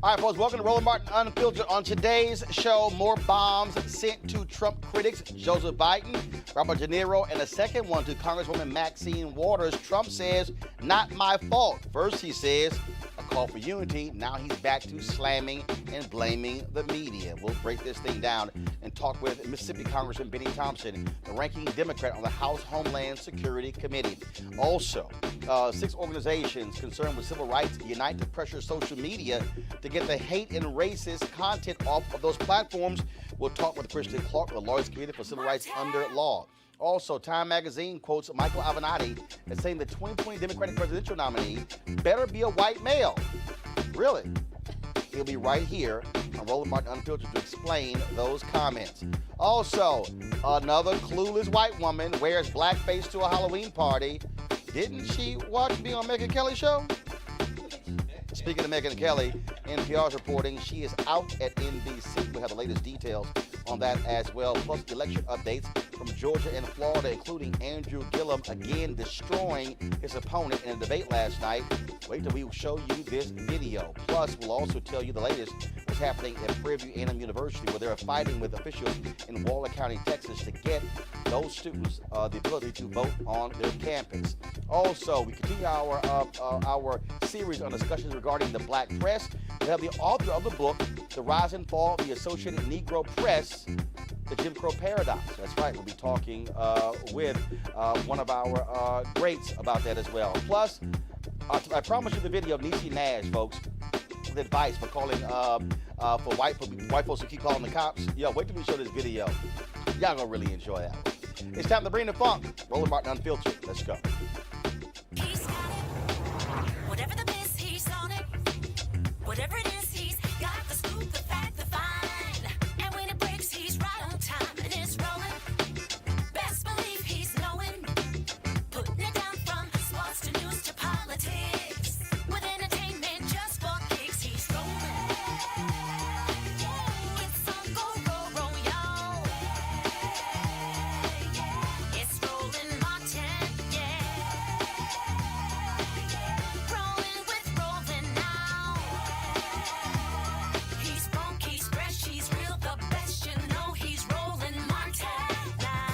All right, folks, welcome to Roland Martin Unfiltered. On today's show, more bombs sent to Trump critics, Joseph Biden, Robert De Niro, and a second one to Congresswoman Maxine Waters. Trump says, not my fault. First, he says, a call for unity. Now he's back to slamming and blaming the media. We'll break this thing down and talk with Mississippi Congressman Benny Thompson, the ranking Democrat on the House Homeland Security Committee. Also, 6 organizations concerned with civil rights unite to pressure social media to get the hate and racist content off of those platforms. We'll talk with Christian Clark, the Lawyers Committee for Civil Rights Under Law. Also, Time Magazine quotes Michael Avenatti as saying the 2020 Democratic presidential nominee better be a white male. Really? He'll be right here on Roland Martin Unfiltered to explain those comments. Also, another clueless white woman wears blackface to a Halloween party. Didn't she watch me on Megyn Kelly's show? Speaking of Megyn Kelly, NPR's reporting she is out at NBC. We have the latest details on that as well, plus election updates from Georgia and Florida, including Andrew Gillum again destroying his opponent in a debate last night. Wait till we show you this video. Plus, we'll also tell you the latest what's happening at Prairie View A&M University, where they're fighting with officials in Waller County, Texas, to get those students the ability to vote on their campus. Also, we continue our series on discussions regarding the black press. We have the author of the book, The Rise and Fall of the Associated Negro Press, The Jim Crow Paradox. That's right, we'll be talking with one of our greats about that as well. Plus, I promised you the video of Niecy Nash, folks, with advice for calling for white folks who keep calling the cops. Yo, wait till we show this video. Y'all gonna really enjoy that one. It's time to bring the funk. Roland Martin Unfiltered. Let's go. Whatever it is, he's got the scoop, the fact, the find. And when it breaks, he's right on time and it's rolling. Best believe he's knowing. Putting it down from sports to news to politics. With entertainment just for kicks, he's rolling. It's on go, y'all. It's Roland Martin, yeah. Rolling with Roland now. He's funky, he's fresh, he's real, the best, you know he's Roland Martin now.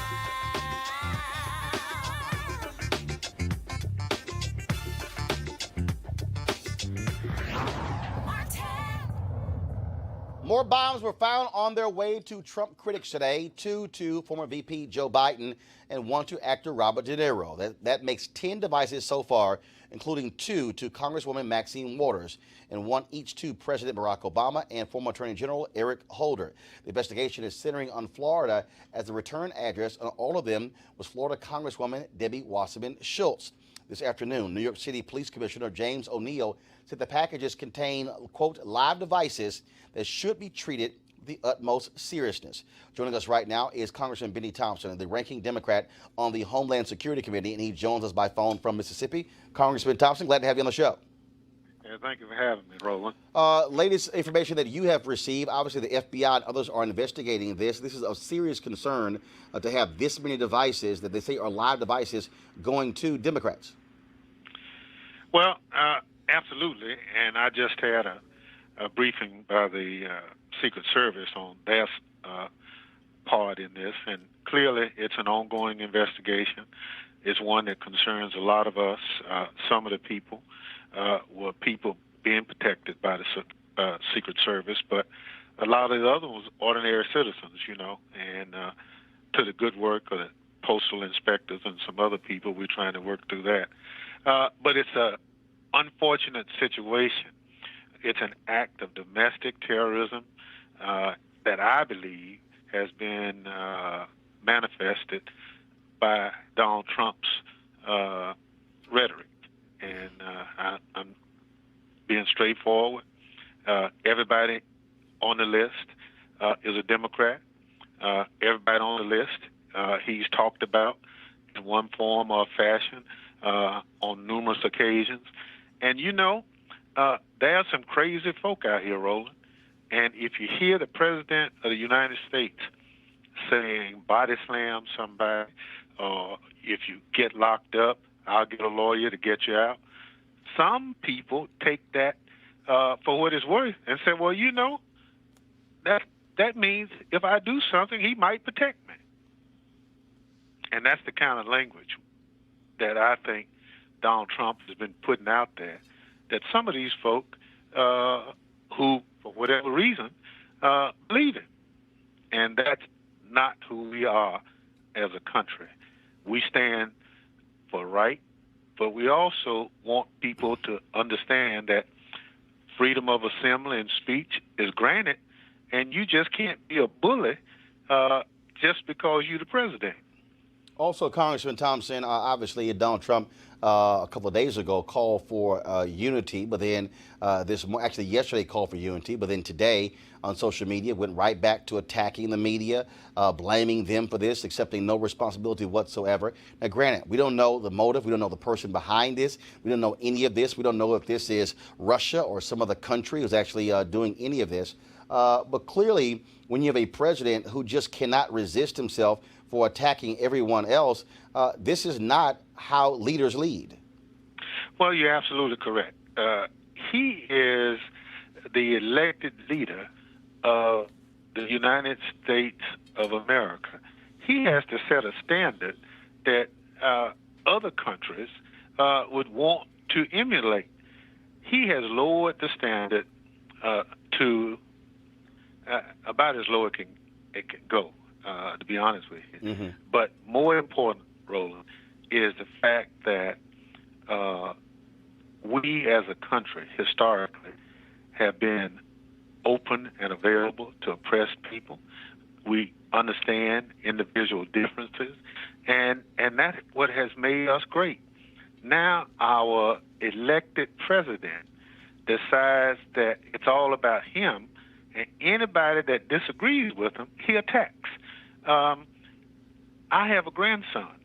Martin. More bombs were found on their way to Trump critics today, two to former VP Joe Biden and one to actor Robert De Niro. That makes 10 devices so far, including two to Congresswoman Maxine Waters and one each to President Barack Obama and former Attorney General Eric Holder. The investigation is centering on Florida, as the return address on all of them was Florida Congresswoman Debbie Wasserman Schultz. This afternoon, New York City Police Commissioner James O'Neill said the packages contain, quote, live devices that should be treated with the utmost seriousness. Joining us right now is Congressman Benny Thompson, the ranking Democrat on the Homeland Security Committee, and he joins us by phone from Mississippi. Congressman Thompson, glad to have you on the show. Yeah, thank you for having me, Roland. Latest information that you have received, obviously the FBI and others are investigating this. This is of serious concern to have this many devices that they say are live devices going to Democrats. Well, absolutely, and I just had a briefing by the Secret Service on their part in this, and clearly it's an ongoing investigation. It's one that concerns a lot of us. Some of the people were people being protected by the Secret Service, but a lot of the other ones, ordinary citizens, you know, and to the good work of the postal inspectors and some other people, we're trying to work through that. But it's an unfortunate situation. It's an act of domestic terrorism that I believe has been manifested by Donald Trump's rhetoric. And I'm being straightforward. Everybody on the list is a Democrat. Everybody on the list he's talked about in one form or fashion on numerous occasions. And, you know, there are some crazy folk out here, Roland. And if you hear the President of the United States saying body slam somebody, or if you get locked up, I'll get a lawyer to get you out. Some people take that for what it's worth and say, well, you know, that means if I do something, he might protect me. And that's the kind of language that I think Donald Trump has been putting out there, that some of these folk who, for whatever reason, believe in. And that's not who we are as a country. We stand for right, but we also want people to understand that freedom of assembly and speech is granted, and you just can't be a bully just because you're the president. Also, Congressman Thompson, obviously Donald Trump a couple of days ago called for unity, but then actually yesterday called for unity, but then today on social media went right back to attacking the media, blaming them for this, accepting no responsibility whatsoever. Now, granted, we don't know the motive, we don't know the person behind this, we don't know any of this, we don't know if this is Russia or some other country who's actually doing any of this. But clearly, when you have a president who just cannot resist himself for attacking everyone else, this is not how leaders lead. Well, you're absolutely correct. He is the elected leader of the United States of America. He has to set a standard that other countries would want to emulate. He has lowered the standard to about as low as it can go, to be honest with you. Mm-hmm. But more important, Roland, is the fact that we as a country historically have been open and available to oppressed people. We understand individual differences, and that's what has made us great. Now our elected president decides that it's all about him, and anybody that disagrees with him, he attacks. I have a grandson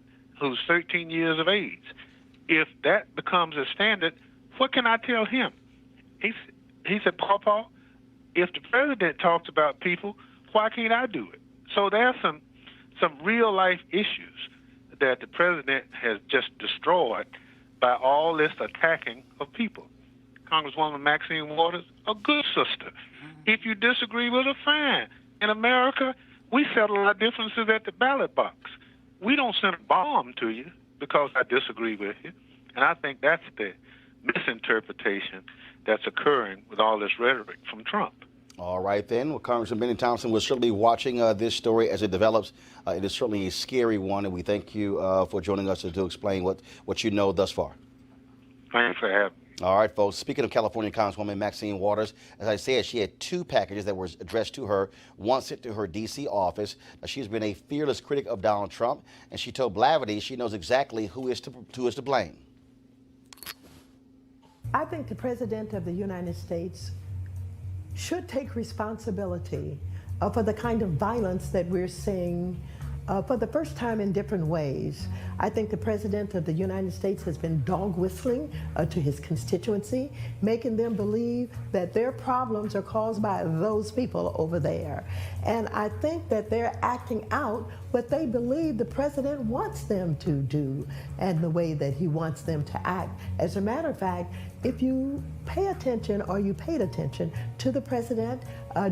who's 13 years of age. If that becomes a standard, what can I tell him? He said, Papa, if the president talks about people, why can't I do it? So there are some real life issues that the president has just destroyed by all this attacking of people. Congresswoman Maxine Waters, a good sister. If you disagree with her, fine. In America, we settle our differences at the ballot box. We don't send a bomb to you because I disagree with you. And I think that's the misinterpretation that's occurring with all this rhetoric from Trump. All right, then. Well, Congressman Benny Thompson, we're certainly watching this story as it develops. It is certainly a scary one, and we thank you for joining us to explain what you know thus far. Thanks for having me. All right, folks. Speaking of California Congresswoman Maxine Waters, as I said, she had 2 packages that were addressed to her, one sent to her D.C. office. Now, she's been a fearless critic of Donald Trump, and she told Blavity she knows exactly who is to blame. I think the President of the United States should take responsibility for the kind of violence that we're seeing for the first time in different ways. I think the President of the United States has been dog whistling to his constituency, making them believe that their problems are caused by those people over there. And I think that they're acting out what they believe the President wants them to do and the way that he wants them to act. As a matter of fact, if you pay attention, or you paid attention to the President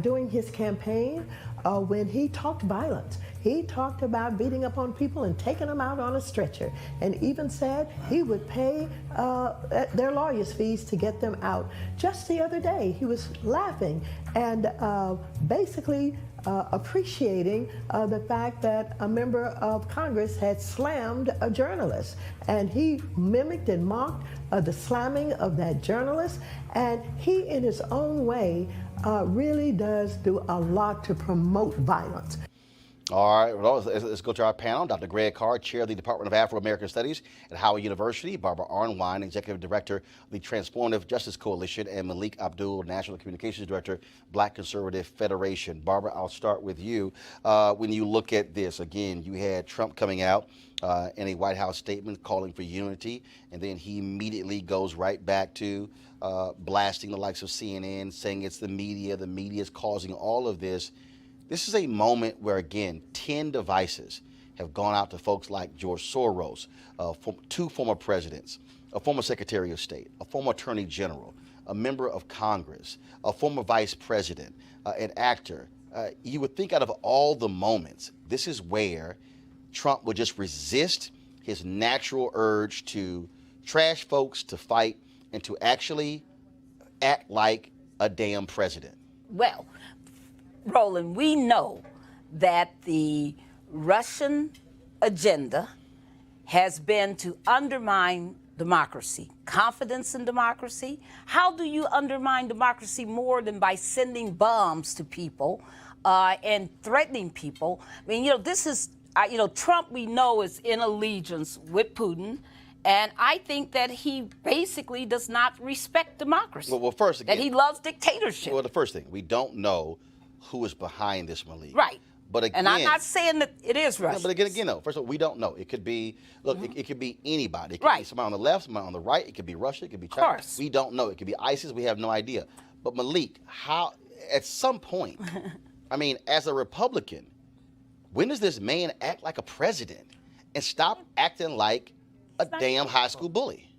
during his campaign, when he talked violence, he talked about beating up on people and taking them out on a stretcher, and even said he would pay their lawyers' fees to get them out. Just the other day, he was laughing and basically appreciating the fact that a member of Congress had slammed a journalist, and he mimicked and mocked the slamming of that journalist, and he, in his own way, really does do a lot to promote violence. All right, well, let's go to our panel. Dr. Greg Carr, Chair of the Department of Afro-American Studies at Howard University, Barbara Arnwine, Executive Director of the Transformative Justice Coalition, and Malik Abdul, National Communications Director, Black Conservative Federation. Barbara, I'll start with you. When you look at this, again, you had Trump coming out in a White House statement calling for unity, and then he immediately goes right back to blasting the likes of CNN, saying it's the media is causing all of this. This is a moment where, again, 10 devices have gone out to folks like George Soros, 2 former presidents, a former Secretary of State, a former Attorney General, a member of Congress, a former Vice President, an actor. You would think out of all the moments, this is where Trump would just resist his natural urge to trash folks, to fight, and to actually act like a damn president. Well, Roland, we know that the Russian agenda has been to undermine democracy, confidence in democracy. How do you undermine democracy more than by sending bombs to people and threatening people? I mean, this is, Trump, we know, is in allegiance with Putin. And I think that he basically does not respect democracy. Well, first, again, that he loves dictatorship. Well, the first thing, we don't know who is behind this, Malik. Right. But again, and I'm not saying that it is Russia. No, but again, no. First of all, we don't know. It could be, look, it could be anybody. It could Right. be somebody on the left, somebody on the right. It could be Russia. It could be China. Of course. We don't know. It could be ISIS. We have no idea. But Malik, how, at some point, I mean, as a Republican, when does this man act like a president and stop acting like a damn high school bully?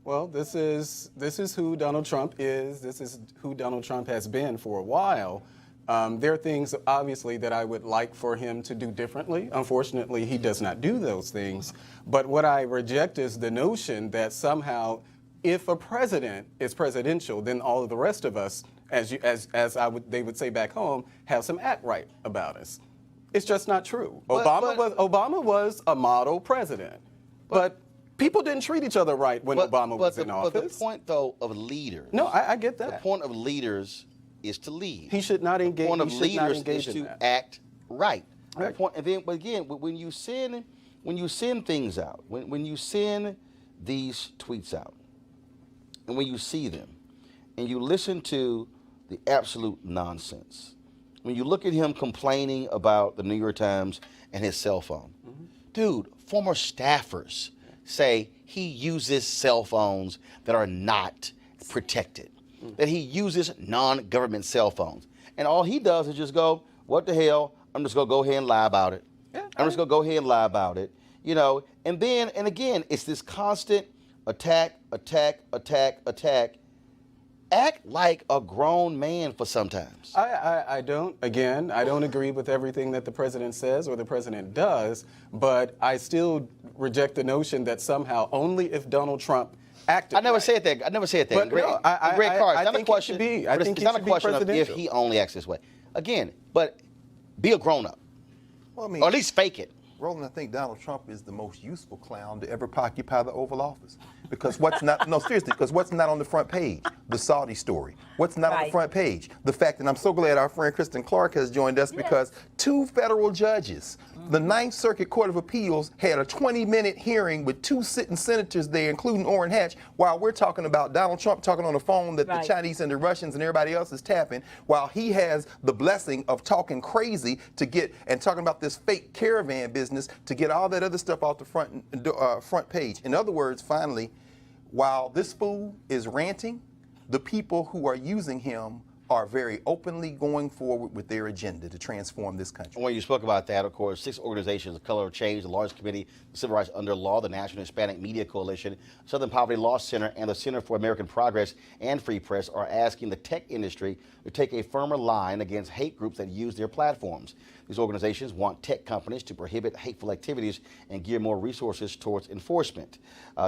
Well, this is who Donald Trump is. This is who Donald Trump has been for a while. There are things, obviously, that I would like for him to do differently. Unfortunately, he does not do those things. But what I reject is the notion that somehow, if a president is presidential, then all of the rest of us, they would say back home, have some act right about us. It's just not true. Obama was a model president, but people didn't treat each other right when Obama was in office. But the point, though, of leaders. No, I get that. The point of leaders is to lead. He should not engage. The point of leaders is to that. act right. Right. The point, and then, but again, when you send things out, when you send these tweets out, and when you see them, and you listen to the absolute nonsense, when you look at him complaining about the New York Times and his cell phone, dude, former staffers say he uses cell phones that are not protected, that he uses non-government cell phones. And all he does is just go, what the hell, I'm just going to go ahead and lie about it. I'm just going to go ahead and lie about it. You know, and then, and again, it's this constant attack. Act like a grown man for sometimes. I don't agree with everything that the president says or the president does, but I still reject the notion that somehow only if Donald Trump acted. I never said that. But Greg, no, Greg Carr, it's I not a think question. it should be. It's think not it a should be question of if presidential. he only acts this way. Again, but be a grown up, Well, I mean, or at least fake it. Roland, I think Donald Trump is the most useful clown to ever occupy the Oval Office. Because what's not, no, seriously, because what's not on the front page? The Saudi story. What's not on the front page? The fact that I'm so glad our friend Kristen Clark has joined us because 2 federal judges, the Ninth Circuit Court of Appeals, had a 20-minute hearing with 2 sitting senators there, including Orrin Hatch, while we're talking about Donald Trump talking on the phone that the Chinese and the Russians and everybody else is tapping, while he has the blessing of talking crazy to get, and talking about this fake caravan business to get all that other stuff off the front page. In other words, finally, while this fool is ranting, the people who are using him are very openly going forward with their agenda to transform this country. When you spoke about that, of course, 6 organizations, the Color of Change, the largest committee, the Civil Rights Under Law, the National Hispanic Media Coalition, Southern Poverty Law Center, and the Center for American Progress and Free Press are asking the tech industry to take a firmer line against hate groups that use their platforms. These organizations want tech companies to prohibit hateful activities and gear more resources towards enforcement.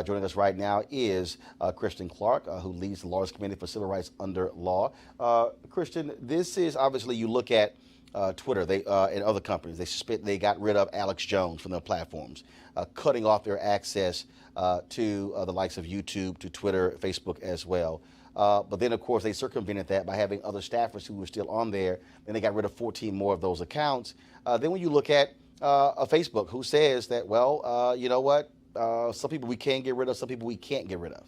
Joining us right now is Kristen Clark, who leads the largest committee for Civil Rights Under Law. Kristen, this is obviously, you look at Twitter and other companies, they got rid of Alex Jones from their platforms, cutting off their access to the likes of YouTube, to Twitter, Facebook as well. But then, of course, they circumvented that by having other staffers who were still on there. Then they got rid of 14 more of those accounts. Then when you look at Facebook, who says that, well, you know what, some people we can get rid of, some people we can't get rid of.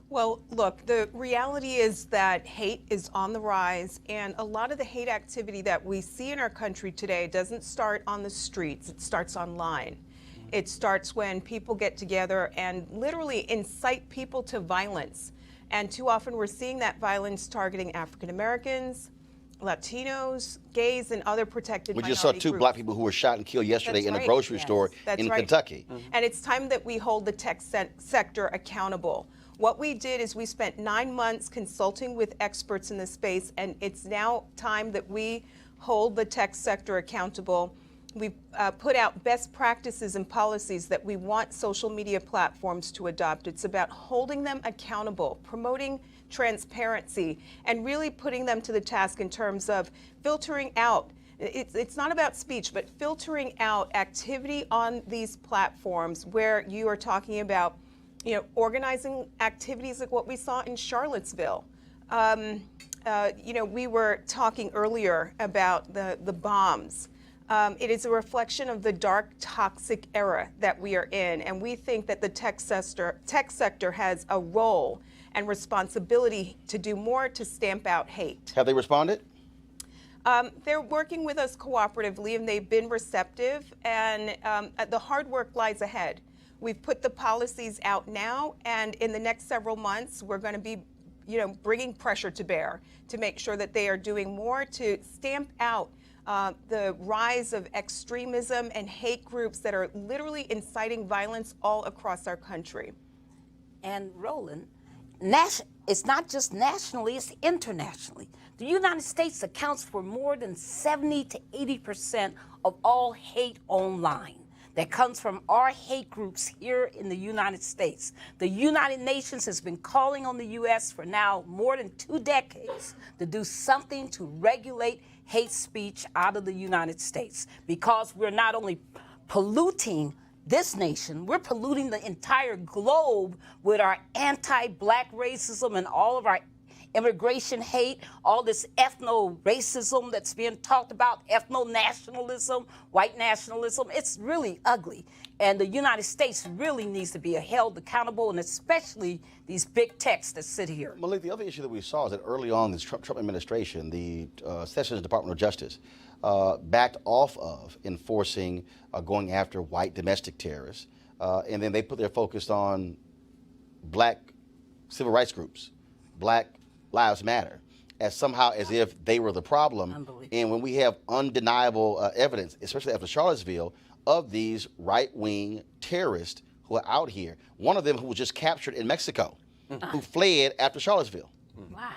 Well, look, the reality is that hate is on the rise, and a lot of the hate activity that we see in our country today doesn't start on the streets, it starts online. It starts when people get together and literally incite people to violence. And too often we're seeing that violence targeting African Americans, Latinos, gays, and other protected We minority just saw 2 groups. black people who were shot and killed yesterday That's in a right. grocery store That's in right. Kentucky. And it's time that we hold the tech sector accountable. What we did is we spent 9 months consulting with experts in the space, and it's now time that we hold the tech sector accountable. We've put out best practices and policies that we want social media platforms to adopt. It's about holding them accountable, promoting transparency, and really putting them to the task in terms of filtering out. It's not about speech, but filtering out activity on these platforms where you are talking about, you know, organizing activities like what we saw in Charlottesville. You know, we were talking earlier about the bombs. It is a reflection of the dark, toxic era that we are in, and we think that the tech sector has a role and responsibility to do more to stamp out hate. Have they responded? They're working with us cooperatively, and they've been receptive, and the hard work lies ahead. We've put the policies out now, and in the next several months, we're going to be, you know, bringing pressure to bear to make sure that they are doing more to stamp out the rise of extremism and hate groups that are literally inciting violence all across our country. And Roland, it's not just nationally, it's internationally. The United States accounts for more than 70 to 80% of all hate online that comes from our hate groups here in the United States. The United Nations has been calling on the U.S. for now more than 2 decades to do something to regulate hate speech out of the United States, because we're not only polluting this nation, we're polluting the entire globe with our anti-black racism and all of our immigration hate, all this ethno-racism that's being talked about, ethno-nationalism, white nationalism. It's really ugly. And the United States really needs to be held accountable, and especially these big techs that sit here. Malik, the other issue that we saw is that early on in this Trump administration, the Sessions Department of Justice backed off of enforcing going after white domestic terrorists, and then they put their focus on black civil rights groups, Black Lives Matter, as if they were the problem. And when we have undeniable evidence, especially after Charlottesville, of these right-wing terrorists who are out here, one of them who was just captured in Mexico, who fled after Charlottesville. Wow.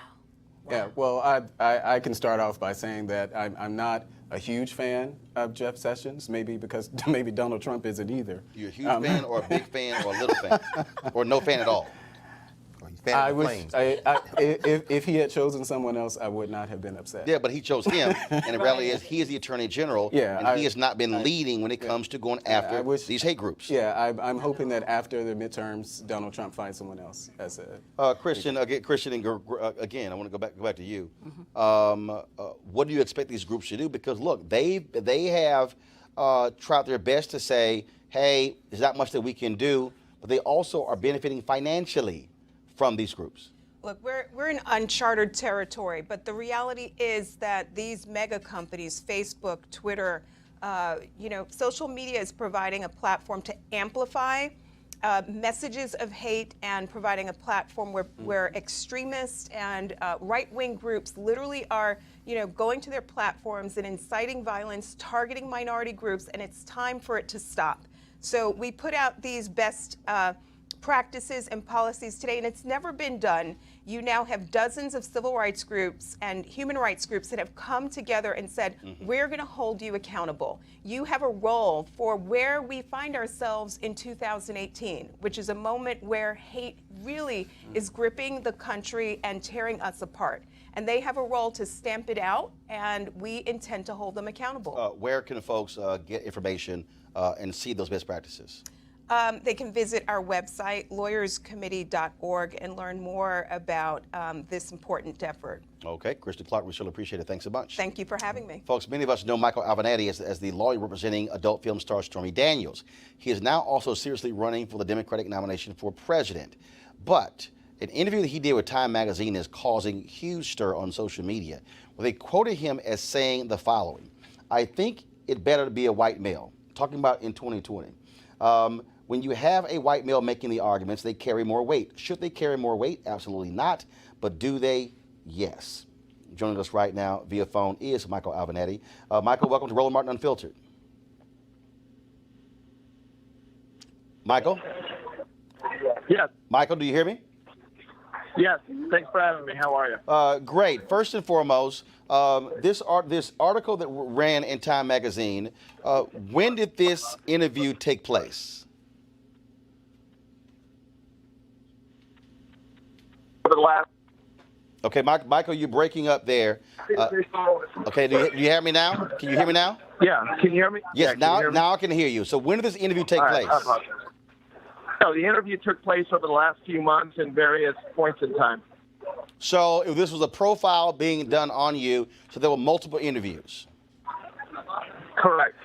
Yeah, well, I can start off by saying that I'm not a huge fan of Jeff Sessions, maybe because maybe Donald Trump isn't either. You're a huge fan or a big fan or a little fan or no fan at all? I wish if he had chosen someone else, I would not have been upset. Yeah, but he chose him, and the reality is he is the Attorney General, and he has not been leading when it comes to going after these hate groups. Yeah, I'm hoping that after the midterms, Donald Trump finds someone else as a Christian, and again, I want to go back to you. What do you expect these groups to do? Because look, they have tried their best to say, hey, there's not much that we can do, but they also are benefiting financially from these groups. Look, we're in uncharted territory, but the reality is that these mega companies, Facebook, Twitter, social media is providing a platform to amplify messages of hate and providing a platform where extremists and right-wing groups literally are, going to their platforms and inciting violence, targeting minority groups, and it's time for it to stop. So we put out these best practices and policies today, and it's never been done. You now have dozens of civil rights groups and human rights groups that have come together and said, we're going to hold you accountable. You have a role for where we find ourselves in 2018, which is a moment where hate really is gripping the country and tearing us apart. And they have a role to stamp it out, and we intend to hold them accountable. Where can folks get information and see those best practices? They can visit our website, lawyerscommittee.org, and learn more about this important effort. Okay, Kristen Clark, we sure appreciate it. Thanks a bunch. Thank you for having me. Folks, many of us know Michael Avenatti as the lawyer representing adult film star Stormy Daniels. He is now also seriously running for the Democratic nomination for president. But an interview that he did with Time magazine is causing huge stir on social media, where they quoted him as saying the following: I think it better to be a white male, talking about in 2020. When you have a white male making the arguments, they carry more weight. Should they carry more weight? Absolutely not. But do they? Yes. Joining us right now via phone is Michael Avenatti. Michael, welcome to Roland Martin Unfiltered. Michael? Yes. Michael, do you hear me? Yes. Thanks for having me. How are you? Great. First and foremost, this article that ran in Time magazine, when did this interview take place? For the last. Okay, Michael, you're breaking up there. Okay, do you hear me now? Can you hear me now? Yeah, can you hear me? Yes, yeah, now I can hear you. So when did this interview take place? So the interview took place over the last few months in various points in time. So if this was a profile being done on you, so there were multiple interviews? Correct.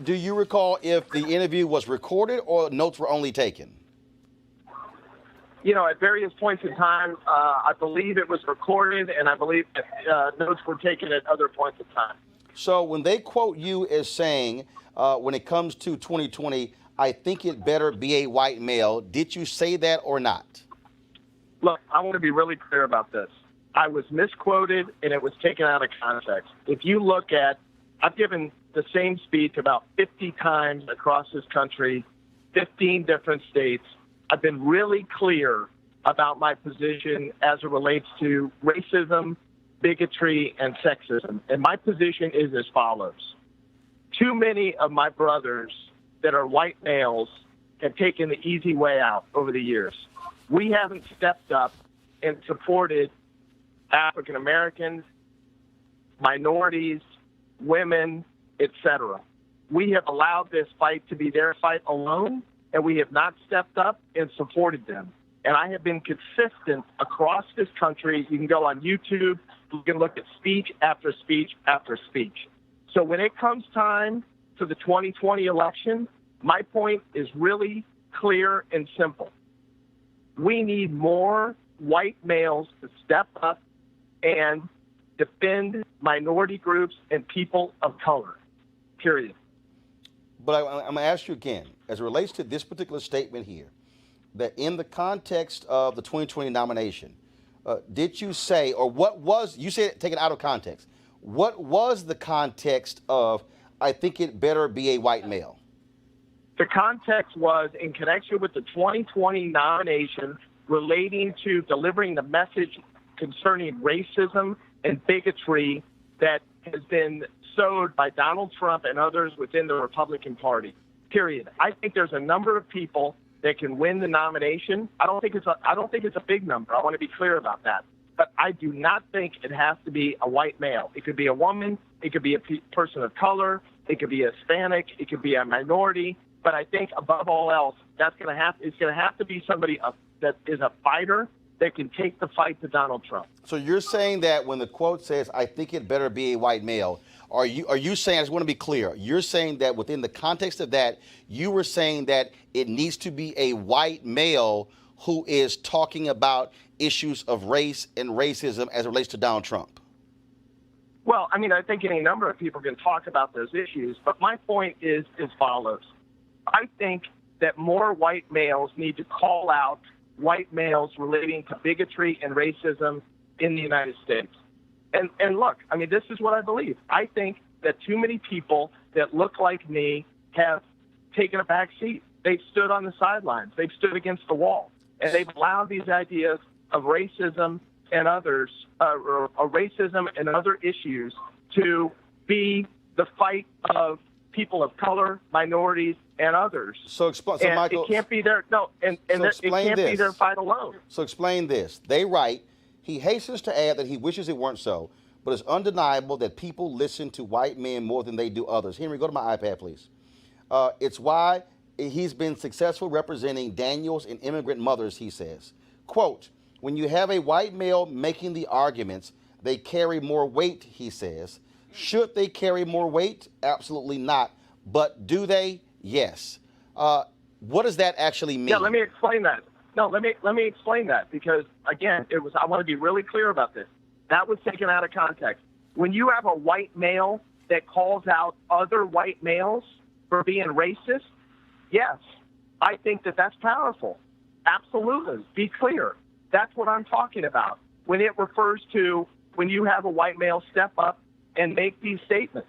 Do you recall if the interview was recorded or notes were only taken? At various points in time, I believe it was recorded, and I believe that notes were taken at other points in time. So when they quote you as saying, when it comes to 2020, I think it better be a white male, did you say that or not? Look, I want to be really clear about this. I was misquoted, and it was taken out of context. If you look at, I've given the same speech about 50 times across this country, 15 different states. I've been really clear about my position as it relates to racism, bigotry, and sexism. And my position is as follows. Too many of my brothers that are white males have taken the easy way out over the years. We haven't stepped up and supported African Americans, minorities, women, etc. We have allowed this fight to be their fight alone, and we have not stepped up and supported them. And I have been consistent across this country. You can go on YouTube. You can look at speech after speech after speech. So when it comes time for the 2020 election, my point is really clear and simple. We need more white males to step up and defend minority groups and people of color, period. But I'm going to ask you again, as it relates to this particular statement here, that in the context of the 2020 nomination, did you say, or what was, you said take it out of context, what was the context of, I think it better be a white male? The context was in connection with the 2020 nomination relating to delivering the message concerning racism and bigotry that has been sowed by Donald Trump and others within the Republican Party, period. I think there's a number of people that can win the nomination. I don't think it's a big number. I want to be clear about that. But I do not think it has to be a white male. It could be a woman. It could be a person of color. It could be a Hispanic. It could be a minority. But I think above all else, it's going to have to be somebody that is a fighter that can take the fight to Donald Trump. So you're saying that when the quote says, I think it better be a white male, are you saying, I just want to be clear, you're saying that within the context of that, you were saying that it needs to be a white male who is talking about issues of race and racism as it relates to Donald Trump? Well, I mean, I think any number of people can talk about those issues, but my point is as follows. I think that more white males need to call out white males relating to bigotry and racism in the United States. And look, I mean, this is what I believe. I think that too many people that look like me have taken a back seat. They've stood on the sidelines. They've stood against the wall. And they've allowed these ideas of racism and others, or racism and other issues to be the fight of people of color, minorities, and others. So Michael, it can't be their it can't be their fight alone. So explain this. They write, he hastens to add that he wishes it weren't so, but it's undeniable that people listen to white men more than they do others. Henry, go to my iPad, please. It's why he's been successful representing Daniels and immigrant mothers, he says. Quote, when you have a white male making the arguments, they carry more weight, he says. Should they carry more weight? Absolutely not. But do they? Yes. What does that actually mean? Yeah, let me explain that. No, let me explain that, because again, I want to be really clear about this. That was taken out of context. When you have a white male that calls out other white males for being racist, yes, I think that that's powerful. Absolutely. Be clear. That's what I'm talking about. When it refers to when you have a white male step up and make these statements.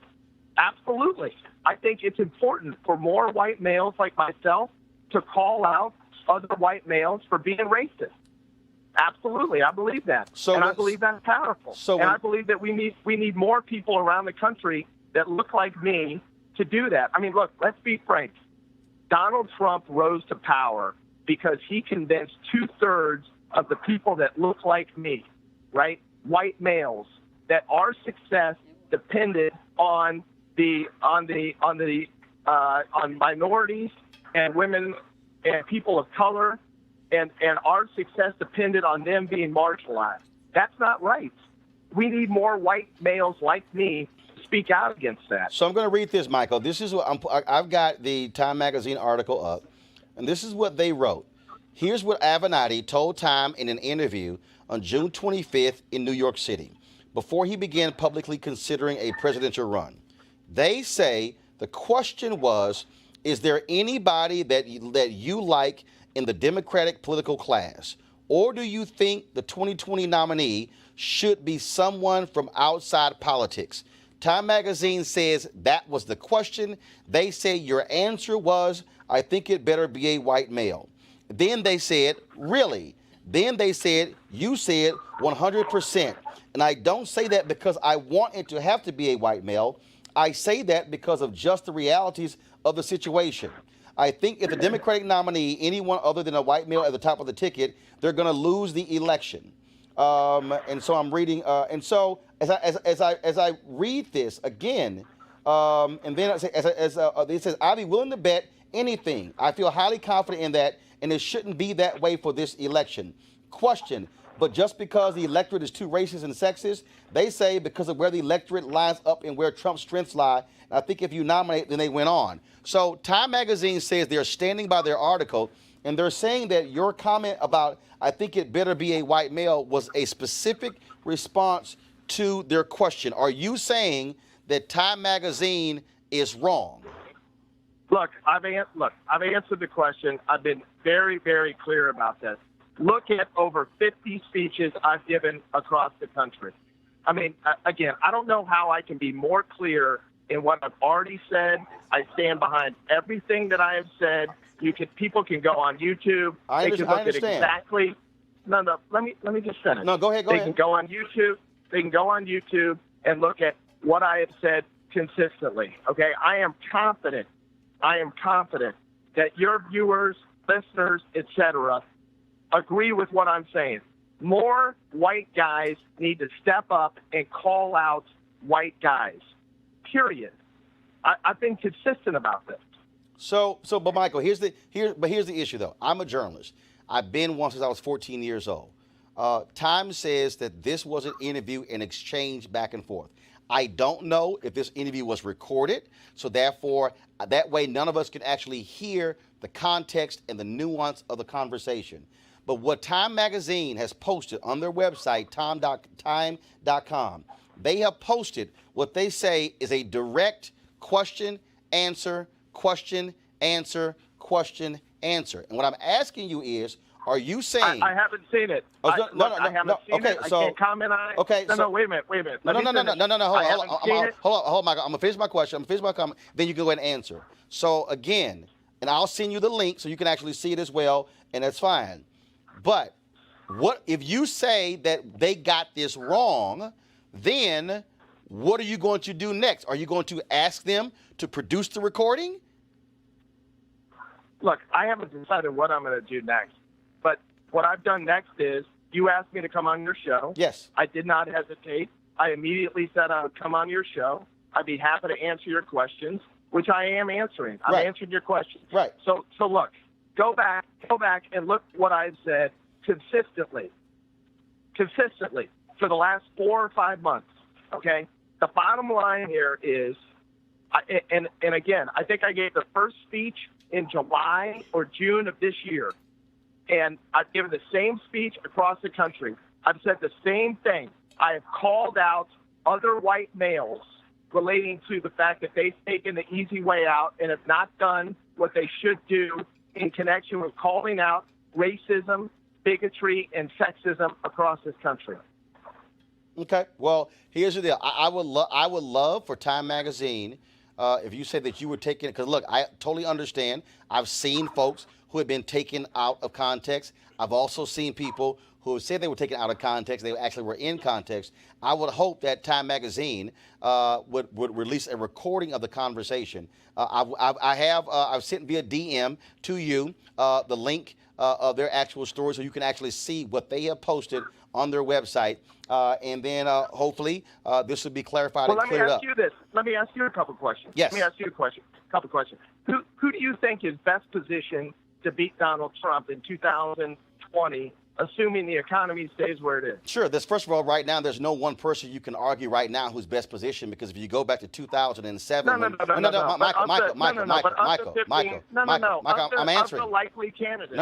Absolutely. I think it's important for more white males like myself to call out other white males for being racist. Absolutely. I believe that. I believe that's powerful. I believe that we need more people around the country that look like me to do that. I mean, look, let's be frank. Donald Trump rose to power because he convinced 2/3 of the people that look like me, right? White males, that our success depended on minorities and women and people of color, and our success depended on them being marginalized. That's not right. We need more white males like me to speak out against that. So I'm going to read this, Michael. This is what I've got the Time magazine article up, and this is what they wrote. Here's what Avenatti told Time in an interview on June 25th in New York City, before he began publicly considering a presidential run. They say the question was, is there anybody that you like in the Democratic political class? Or do you think the 2020 nominee should be someone from outside politics? Time magazine says that was the question. They say your answer was, I think it better be a white male. Then they said, really? Then they said, you said 100%. And I don't say that because I want it to have to be a white male. I say that because of just the realities of the situation. I think if the Democratic nominee, anyone other than a white male at the top of the ticket, they're going to lose the election. And so I'm reading, and so as I read this again, and then it says, I'll be willing to bet anything. I feel highly confident in that, and it shouldn't be that way for this election. Question, but just because the electorate is too racist and sexist, they say because of where the electorate lines up and where Trump's strengths lie, I think if you nominate, then they went on. So Time Magazine says they're standing by their article, and they're saying that your comment about, I think it better be a white male, was a specific response to their question. Are you saying that Time Magazine is wrong? Look, I've answered the question. I've been very, very clear about this. Look at over 50 speeches I've given across the country. I mean, again, I don't know how I can be more clear in what I've already said. I stand behind everything that I have said. People can go on YouTube. I They can look understand. at exactly. No. Let me just finish. No, go ahead. They can go on YouTube. They can go on YouTube and look at what I have said consistently. Okay, I am confident that your viewers, listeners, etc., agree with what I'm saying. More white guys need to step up and call out white guys. Period. I've been consistent about this. But Michael, here's the issue though. I'm a journalist. I've been one since I was 14 years old. Time says that this was an interview and exchange back and forth. I don't know if this interview was recorded, so therefore, that way none of us can actually hear the context and the nuance of the conversation. But what Time Magazine has posted on their website, time.com, they have posted what they say is a direct question, answer, question, answer, question, answer. And what I'm asking you is, are you saying... I haven't seen it. Oh, I haven't seen it. I can't comment on it. Okay, No, wait a minute. No, hold on. I'm going to finish my question. I'm going to finish my comment. Then you can go ahead and answer. So, again, and I'll send you the link so you can actually see it as well, and that's fine. But what if you say that they got this wrong, then what are you going to do next? Are you going to ask them to produce the recording? Look, I haven't decided what I'm going to do next. But what I've done next is you asked me to come on your show. Yes. I did not hesitate. I immediately said I would come on your show. I'd be happy to answer your questions, which I am answering. I'm answering your questions. Right. So look, go back and look what I've said consistently for the last 4 or 5 months. Okay. The bottom line here is, and again, I think I gave the first speech in July or June of this year. And I've given the same speech across the country. I've said the same thing. I have called out other white males relating to the fact that they've taken the easy way out and have not done what they should do in connection with calling out racism, bigotry, and sexism across this country. Okay. Well, here's the deal. I would love for Time Magazine, if you said that you were taking it, because look, I totally understand. I've seen folks who have been taken out of context. I've also seen people who have said they were taken out of context. They actually were in context. I would hope that Time Magazine would release a recording of the conversation. I've sent via DM to you the link of their actual story so you can actually see what they have posted on their website. And then hopefully this will be clarified and cleared up. Let me ask you a couple questions. Yes. Let me ask you a couple questions. Who do you think is best positioned to beat Donald Trump in 2020, assuming the economy stays where it is? Sure. First of all, right now, there's no one person you can argue right now who's best positioned, because if you go back to 2007, Michael, I'm answering. The likely candidate.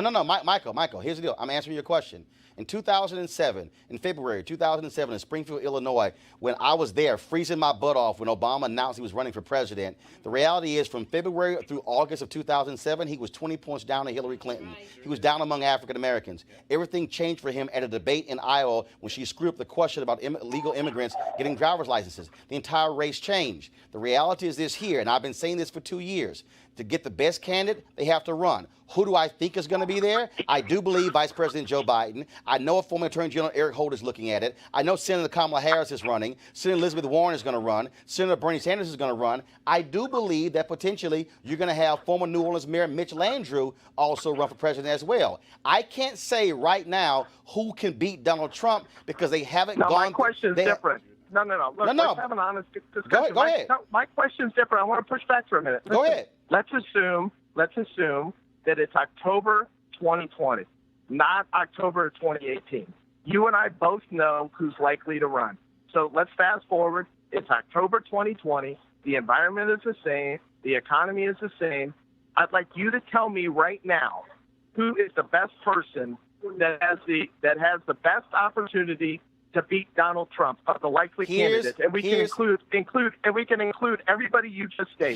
Michael, here's the deal. I'm answering your question. In 2007, in February 2007, in Springfield, Illinois, when I was there freezing my butt off when Obama announced he was running for president, the reality is from February through August of 2007, he was 20 points down to Hillary Clinton. He was down among African Americans. Everything changed for him at a debate in Iowa when she screwed up the question about illegal immigrants getting driver's licenses. The entire race changed. The reality is this here, and I've been saying this for 2 years. To get the best candidate, they have to run. Who do I think is going to be there? I do believe Vice President Joe Biden. I know a former Attorney General Eric Holder is looking at it. I know Senator Kamala Harris is running. Senator Elizabeth Warren is going to run. Senator Bernie Sanders is going to run. I do believe that potentially you're going to have former New Orleans Mayor Mitch Landrieu also run for president as well. I can't say right now who can beat Donald Trump because they haven't gone. My question is different. No. Look, let's have an honest discussion. Go ahead. My question's different. I want to push back for a minute. Go ahead. Let's assume that it's October 2020, not October of 2018. You and I both know who's likely to run. So let's fast forward. It's October 2020. The environment is the same. The economy is the same. I'd like you to tell me right now who is the best person that has the best opportunity to beat Donald Trump of the likely candidates, and we can include everybody you just stated.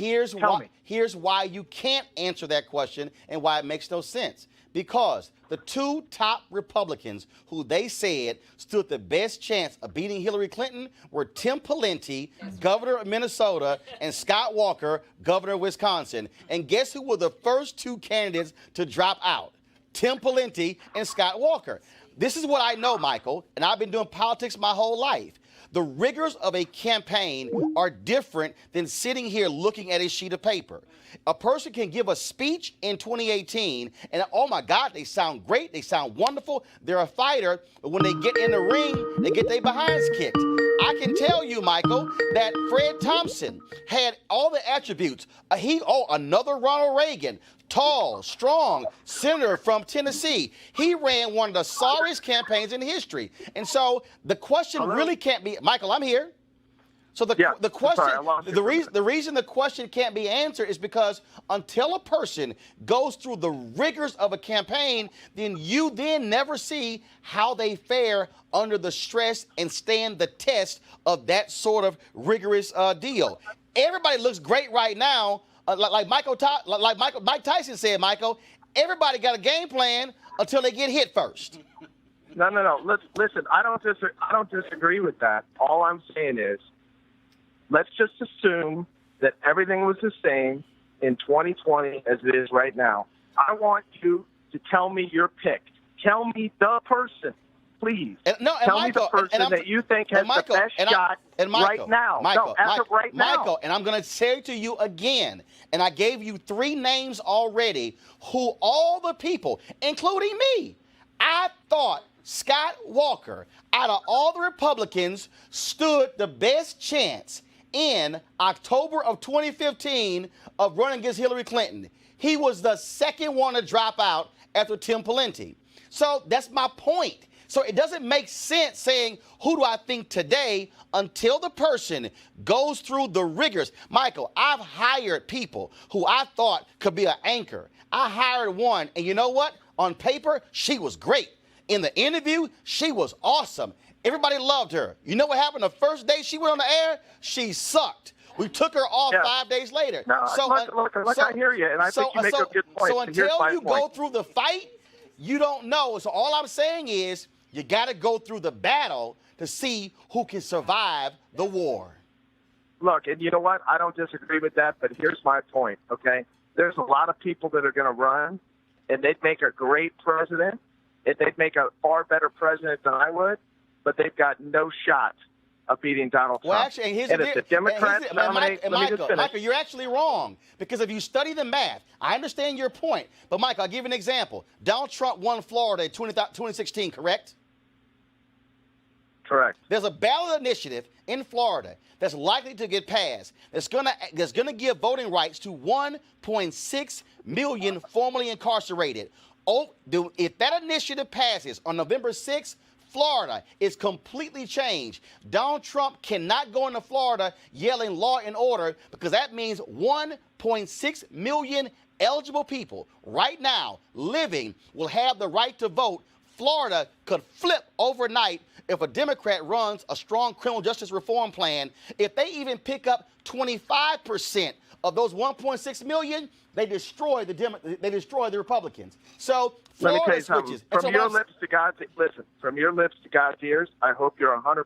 Here's why you can't answer that question and why it makes no sense. Because the two top Republicans who they said stood the best chance of beating Hillary Clinton were Tim Pawlenty, governor of Minnesota, and Scott Walker, governor of Wisconsin. And guess who were the first two candidates to drop out? Tim Pawlenty and Scott Walker. This is what I know, Michael, and I've been doing politics my whole life. The rigors of a campaign are different than sitting here looking at a sheet of paper. A person can give a speech in 2018, and oh my God, they sound great, they sound wonderful, they're a fighter, but when they get in the ring, they get their behinds kicked. I can tell you, Michael, that Fred Thompson had all the attributes. Another Ronald Reagan, tall, strong, senator from Tennessee. He ran one of the sorriest campaigns in history. And so the question really can't be, Michael, I'm here. So the question, the reason the question can't be answered is because until a person goes through the rigors of a campaign, then you never see how they fare under the stress and stand the test of that sort of rigorous deal. Everybody looks great right now, like Mike Tyson said. Michael, everybody got a game plan until they get hit first. No. Listen, I don't disagree with that. All I'm saying is, let's just assume that everything was the same in 2020 as it is right now. I want you to tell me your pick. Tell me the person, please. Tell me the person that you think has the best shot right now. Michael, and I'm going to say to you again, and I gave you 3 names already, who all the people, including me, I thought Scott Walker, out of all the Republicans, stood the best chance in October of 2015 of running against Hillary Clinton. He was the second one to drop out after Tim Pawlenty. So that's my point. So it doesn't make sense saying, who do I think today, until the person goes through the rigors. Michael, I've hired people who I thought could be an anchor. I hired one, and you know what? On paper, she was great. In the interview, she was awesome. Everybody loved her. You know what happened the first day she went on the air? She sucked. We took her off 5 days later. No, I hear you, and I think you make a good point. So until you go through the fight, you don't know. So all I'm saying is you got to go through the battle to see who can survive the war. Look, and you know what? I don't disagree with that, but here's my point, okay? There's a lot of people that are going to run, and they'd make a great president, and they'd make a far better president than I would, but they've got no shot of beating Donald Trump. Well, actually, and if the Democrats nominate, Michael, you're actually wrong, because if you study the math, I understand your point, but Michael, I'll give you an example. Donald Trump won Florida in 2016, correct? Correct. There's a ballot initiative in Florida that's likely to get passed that's gonna give voting rights to 1.6 million formerly incarcerated. If that initiative passes on November 6th, Florida is completely changed. Donald Trump cannot go into Florida yelling law and order, because that means 1.6 million eligible people right now living will have the right to vote. Florida could flip overnight if a Democrat runs a strong criminal justice reform plan. If they even pick up 25% of those 1.6 million, they destroy the Republicans. So Florida, let me tell you something. From your lips to God's ears, I hope you're 100%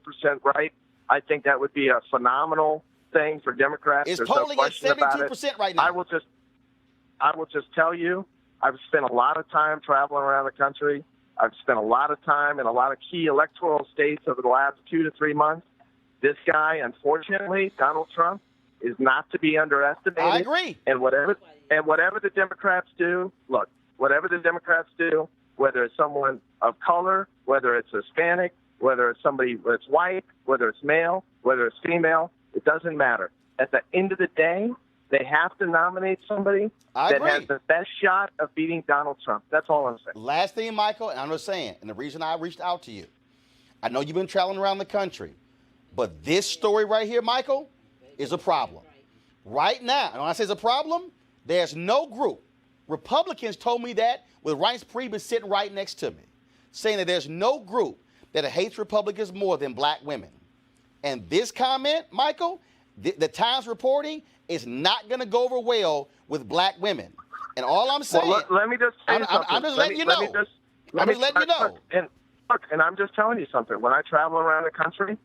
right. I think that would be a phenomenal thing for Democrats. It's polling at 72% right now. I will just tell you, I've spent a lot of time traveling around the country. I've spent a lot of time in a lot of key electoral states over the last 2 to 3 months. This guy, unfortunately, Donald Trump, is not to be underestimated. I agree. And whatever the Democrats do, look, whatever the Democrats do, whether it's someone of color, whether it's Hispanic, whether it's somebody that's white, whether it's male, whether it's female, it doesn't matter. At the end of the day, They have to nominate somebody I that agree. has the best shot of beating Donald Trump. That's all I'm saying. Last thing, Michael, and I'm just saying, and the reason I reached out to you, I know you've been traveling around the country, but this story right here, Michael, is a problem. Right now, and when I say it's a problem, there's no group. Republicans told me that with Reince Priebus sitting right next to me, saying that there's no group that hates Republicans more than black women. And this comment, Michael, the Times reporting is not going to go over well with black women. And all I'm saying, Well, let me just say something. I'm just letting you know. I'm just letting you know. And I'm just telling you something. When I travel around the country,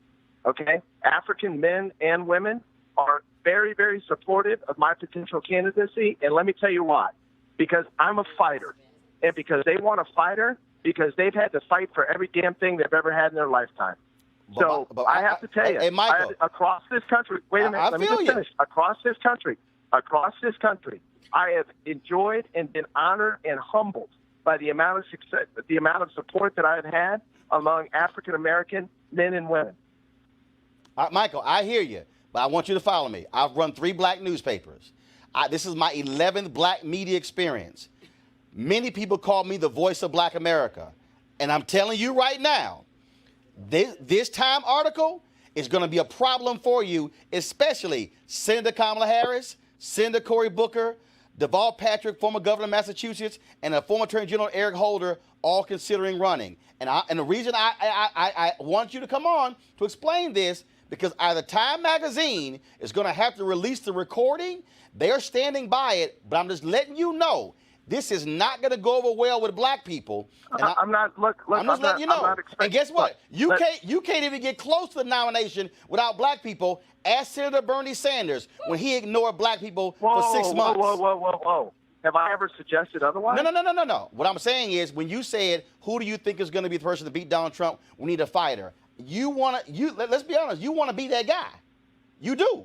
okay, African men and women are very, very supportive of my potential candidacy. And let me tell you why. Because I'm a fighter. And because they want a fighter, because they've had to fight for every damn thing they've ever had in their lifetime. So I have to tell you, hey, Michael, across this country, wait a minute, let me just finish. Across this country, I have enjoyed and been honored and humbled by the amount of success, the amount of support that I've had among African American men and women. Michael, I hear you, but I want you to follow me. I've run 3 black newspapers. This is my 11th black media experience. Many people call me the voice of black America. And I'm telling you right now, this Time article is going to be a problem for you, especially Senator Kamala Harris, Senator Cory Booker, Deval Patrick, former governor of Massachusetts, and a former Attorney General Eric Holder, all considering running. And the reason I want you to come on to explain this, because either Time magazine is going to have to release the recording, they're standing by it, but I'm just letting you know, this is not going to go over well with black people. And I'm not. Look. I'm just letting you know. And guess what? Look, You can't even get close to the nomination without black people. Ask Senator Bernie Sanders when he ignored black people for 6 months. Whoa. Have I ever suggested otherwise? No. What I'm saying is, when you said, who do you think is going to be the person to beat Donald Trump? We need a fighter. Let's be honest. You want to be that guy. You do.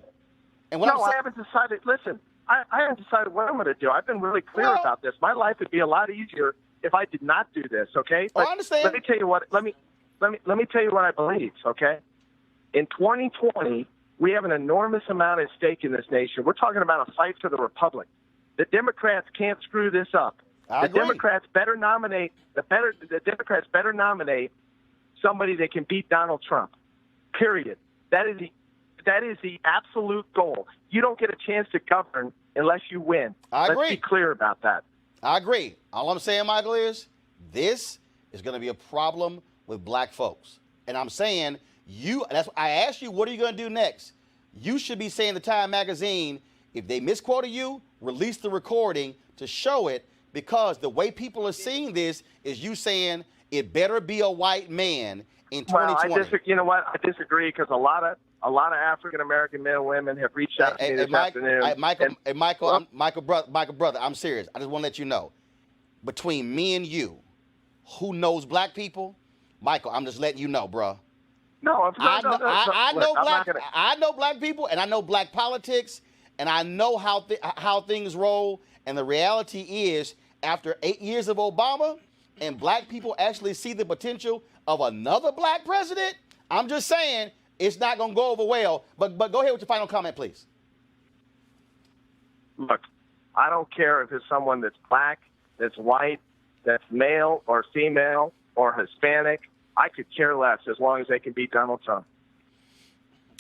And I haven't decided. Listen. I haven't decided what I'm going to do. I've been really clear about this. My life would be a lot easier if I did not do this. Okay. But I understand. Let me tell you what. Let me tell you what I believe. Okay. In 2020, we have an enormous amount at stake in this nation. We're talking about a fight for the republic. The Democrats can't screw this up. I agree. Democrats better nominate. The Democrats better nominate somebody that can beat Donald Trump. Period. That is the absolute goal. You don't get a chance to govern unless you win. I agree. Let's be clear about that. I agree. All I'm saying, Michael, is this is going to be a problem with black folks. And I'm saying, I asked you, what are you going to do next? You should be saying to Time magazine, if they misquoted you, release the recording to show it, because the way people are seeing this is you saying it better be a white man in 2020. Well, you know what? I disagree, because a lot of African American men and women have reached out to me this afternoon. Michael, brother, I'm serious. I just want to let you know, between me and you, who knows black people? Michael, I'm just letting you know, bro. I know black people, and I know black politics, and I know how things roll. And the reality is, after 8 years of Obama, and black people actually see the potential of another black president, I'm just saying, it's not going to go over well. But go ahead with your final comment, please. Look, I don't care if it's someone that's black, that's white, that's male or female or Hispanic. I could care less as long as they can beat Donald Trump.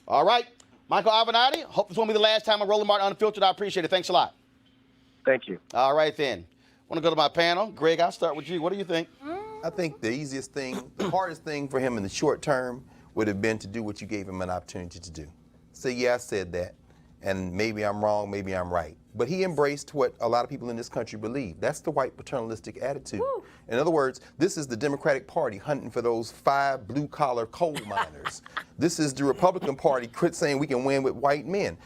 All right. Michael Avenatti, hope this won't be the last time on Roland Martin Unfiltered. I appreciate it. Thanks a lot. Thank you. All right, then. I want to go to my panel. Greg, I'll start with you. What do you think? I think the easiest thing, the hardest thing for him in the short term would have been to do what you gave him an opportunity to do. Say, yeah, I said that, and maybe I'm wrong, maybe I'm right. But he embraced what a lot of people in this country believe. That's the white paternalistic attitude. Woo. In other words, this is the Democratic Party hunting for those 5 blue-collar coal miners. This is the Republican Party saying we can win with white men.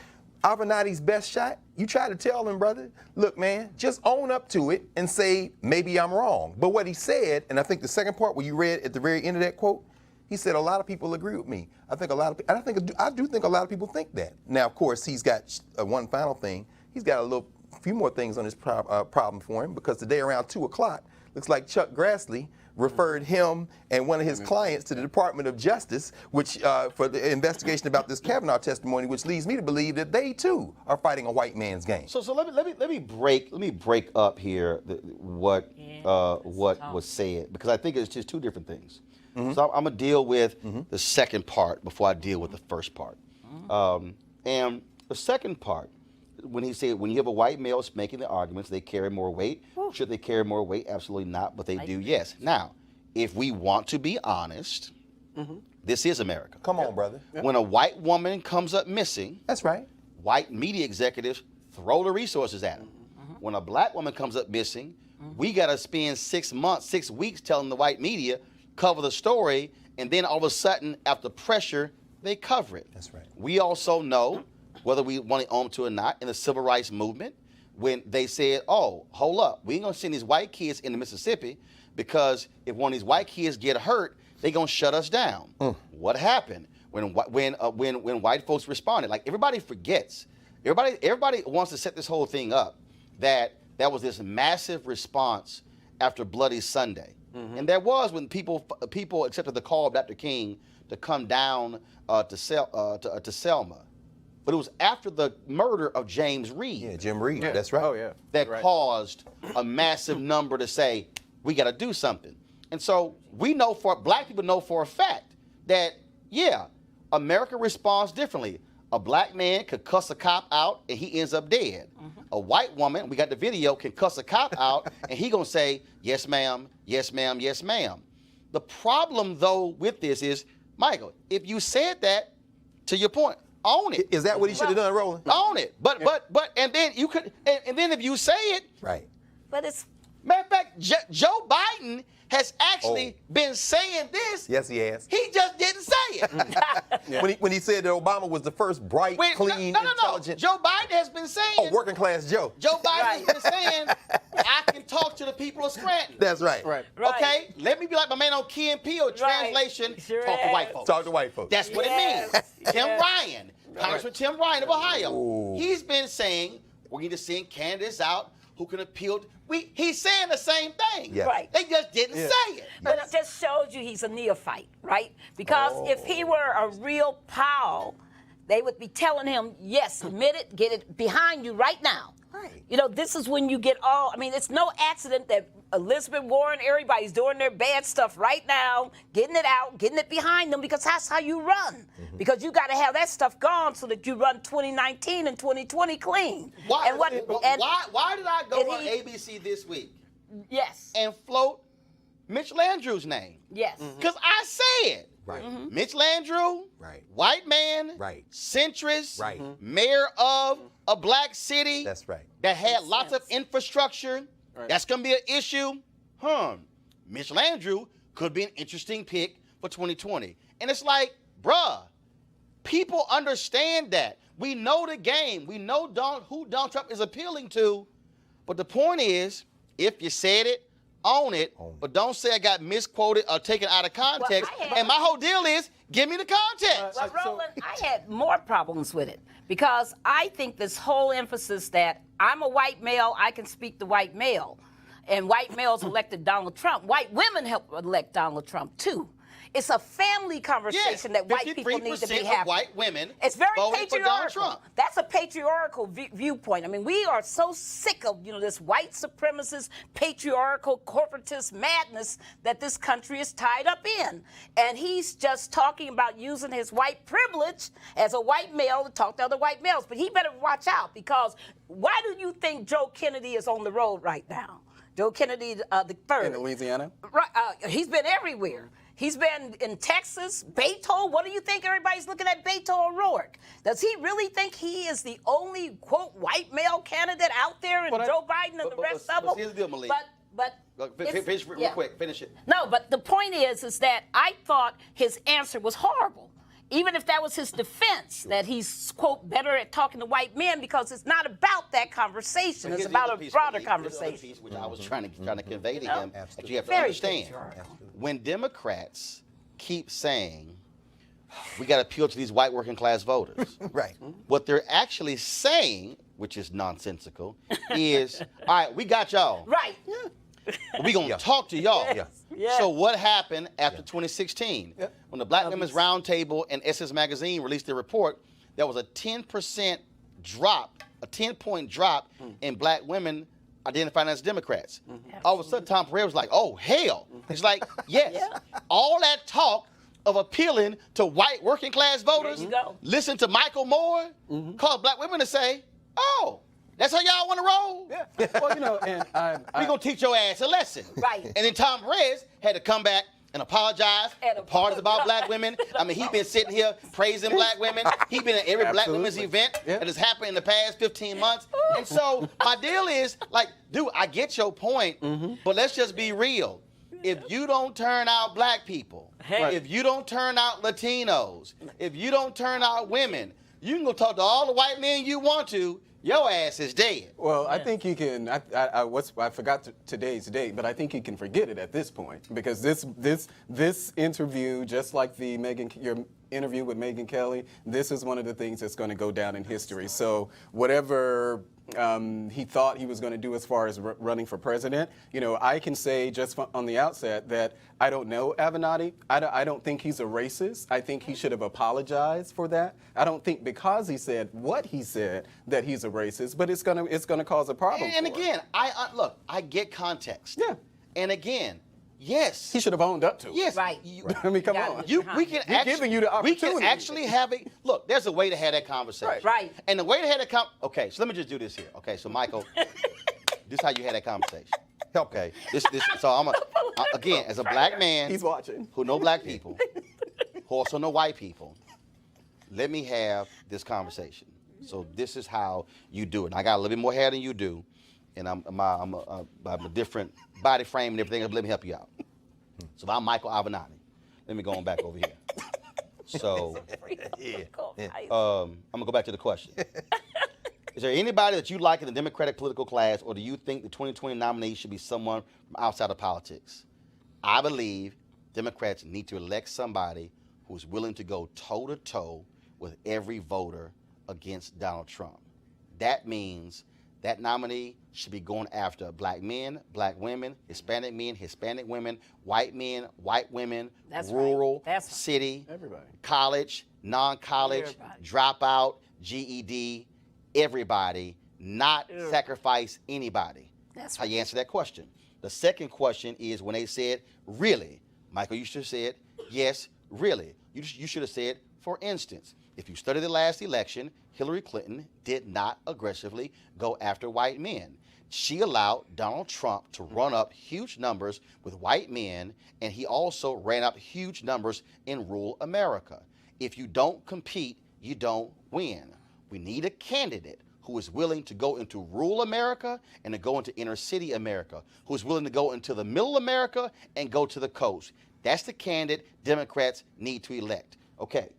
Avenatti's best shot, you try to tell him, brother, look, man, just own up to it and say, maybe I'm wrong. But what he said, and I think the second part where you read at the very end of that quote, he said a lot of people agree with me. I do think a lot of people think that. Now, of course, he's got one final thing. He's got a little few more things on this problem for him, because today around 2 o'clock, looks like Chuck Grassley referred him and one of his clients to the Department of Justice, which for the investigation about this Kavanaugh testimony, which leads me to believe that they too are fighting a white man's game. So let me break up here what was said, because I think it's just two different things. So I'm gonna deal with the second part before I deal with the first part. And the second part, when he said, when you have a white male making the arguments, they carry more weight. Should they carry more weight? Absolutely not, but they do, yes. Now, if we want to be honest, this is America. Come on, brother. When a white woman comes up missing, that's right, white media executives throw the resources at them. When a black woman comes up missing, we got to spend 6 months, 6 weeks telling the white media, cover the story, and then all of a sudden, after pressure, they cover it. That's right. We also know, whether we want to own to or not, in the civil rights movement, when they said, oh, hold up, we ain't gonna send these white kids into Mississippi, because if one of these white kids get hurt, they gonna shut us down. What happened when white folks responded? Like, everybody forgets. Everybody wants to set this whole thing up that was this massive response after Bloody Sunday. And there was, when people accepted the call of Dr. King to come down to Selma. But it was after the murder of James Reed. Yeah, Jim Reed, that's right. Oh, yeah. That caused a massive number to say, we got to do something. And so black people know for a fact that, yeah, America responds differently. A black man could cuss a cop out and he ends up dead. A white woman, we got the video, can cuss a cop out and he gonna say, yes, ma'am, yes, ma'am, yes, ma'am. The problem, though, with this is, Michael, if you said that, to your point, own it. Is that what he should have done, Roland? Own it. But and then you could, and then if you say it, right. But it's, matter of fact, Joe Biden has actually been saying this. Yes, he has. He just didn't say it. When he said that Obama was the first bright, clean, intelligent. Joe Biden has been saying. Oh, working class Joe. Joe Biden has been saying, I can talk to the people of Scranton. That's right. Okay? Let me be like my man on Key and Peele. Translation, talk to white folks. Talk to white folks. That's what it means. Tim Ryan, Congressman Tim Ryan of Ohio. He's been saying, we need to send candidates out who can appeal. He's saying the same thing. Yeah. Right. They just didn't say it. But it just shows you he's a neophyte, right? Because if he were a real pal, they would be telling him, yes, admit it, get it behind you right now. Right. You know, this is when you get it's no accident that Elizabeth Warren, everybody's doing their bad stuff right now, getting it out, getting it behind them, because that's how you run. Because you got to have that stuff gone so that you run 2019 and 2020 clean. Why did I go on ABC this week? Yes. And float Mitch Landrieu's name? Yes. Because I said, Mitch Landrieu, white man, centrist, mayor of a black city. That's right. That had lots of infrastructure. That's going to be an issue. Mitch Landrieu could be an interesting pick for 2020. And it's like, bruh, people understand that. We know the game. We know who Donald Trump is appealing to. But the point is, if you said it, own it, but don't say I got misquoted or taken out of context. And my whole deal is, give me the context. Well, Roland, I had more problems with it, because I think this whole emphasis that I'm a white male, I can speak to white male, and white males elected Donald Trump. White women helped elect Donald Trump, too. It's a family conversation that white people need to be having. Of white women it's very voted for Donald Trump. That's a patriarchal viewpoint. I mean, we are so sick of this white supremacist, patriarchal, corporatist madness that this country is tied up in. And he's just talking about using his white privilege as a white male to talk to other white males. But he better watch out, because why do you think Joe Kennedy is on the road right now? Joe Kennedy the third. In Louisiana? Right. He's been everywhere. He's been in Texas, Beto. What do you think everybody's looking at Beto O'Rourke? Does he really think he is the only, quote, white male candidate out there, and Joe Biden and the rest of them? Here's the deal, Malik. Finish real quick. Finish it. No, but the point is that I thought his answer was horrible. Even if that was his defense, that he's, quote, better at talking to white men, because it's not about that conversation. It's about a broader conversation. Piece, which I was trying to convey to him, that you have to understand. When Democrats keep saying, we got to appeal to these white working class voters, right? What they're actually saying, which is nonsensical, is, all right, we got y'all. Right. We're going to talk to y'all. Yes. Yes. So what happened after 2016? When the Black Women's Roundtable and Essence Magazine released their report, there was a 10% drop, a 10-point drop in Black women identifying as Democrats. All of a sudden, Tom Pereira was like, oh, hell. It's like, yes, all that talk of appealing to white working class voters, There you go. listen to Michael Moore, cause Black women to say, oh, that's how y'all want to roll? Yeah. Well, you know, and We're going to teach your ass a lesson. Right. And then Tom Perez had to come back and apologize. And The party's about Black women. I mean, he's been sitting here praising Black women. He's been at every Black women's Absolutely. event Yeah. that has happened in the past 15 months. And so my deal is, like, dude, I get your point, but let's just be real. If you don't turn out Black people, if you don't turn out Latinos, if you don't turn out women, you can go talk to all the white men you want to. Your ass is dead. Well, I think you can. I forgot today's date, but I think you can forget it at this point because this interview, just like your interview with Megyn Kelly, this is one of the things that's going to go down in history. So whatever he thought he was going to do as far as running for president, you know, I can say just on the outset that I don't know Avenatti. I don't think he's a racist. I think he should have apologized for that. I don't think because he said what he said that he's a racist, but it's gonna cause a problem. And for him. again, look, I get context. Yeah. And again, yes. He should have owned up to it. Yes. Right. I mean, come You on. gotta- We can We're actually, giving you the we can opportunity. actually have a look. There's a way to have that conversation. Right. And the way to have that okay. So let me just do this here. Okay. So Michael, this is how you had that conversation. Okay. So again, as a Black man, He's watching. who know Black people, who also know white people, let me have this conversation. So this is how you do it. And I got a little bit more hair than you do, and I'm a different body frame and everything. Let me help you out. So I'm Michael Avenatti. Let me go on back over here. So I'm gonna go back to the question. Is there anybody that you like in the Democratic political class, or do you think the 2020 nominee should be someone from outside of politics? I believe Democrats need to elect somebody who's willing to go toe-to-toe with every voter against Donald Trump. That means that nominee should be going after Black men, Black women, Hispanic men, Hispanic women, white men, white women, That's rural, right. That's right. city, Everybody. college, non-college, Everybody. dropout, GED, everybody, not sacrifice anybody. That's how you answer that question. The second question is when they said, really? Michael, you should have said, yes, really. You should have said, for instance, if you study the last election, Hillary Clinton did not aggressively go after white men. She allowed Donald Trump to run up huge numbers with white men, and he also ran up huge numbers in rural America. If you don't compete, you don't win. We need a candidate who is willing to go into rural America and to go into inner city America, who is willing to go into the middle America and go to the coast. That's the candidate Democrats need to elect. Okay,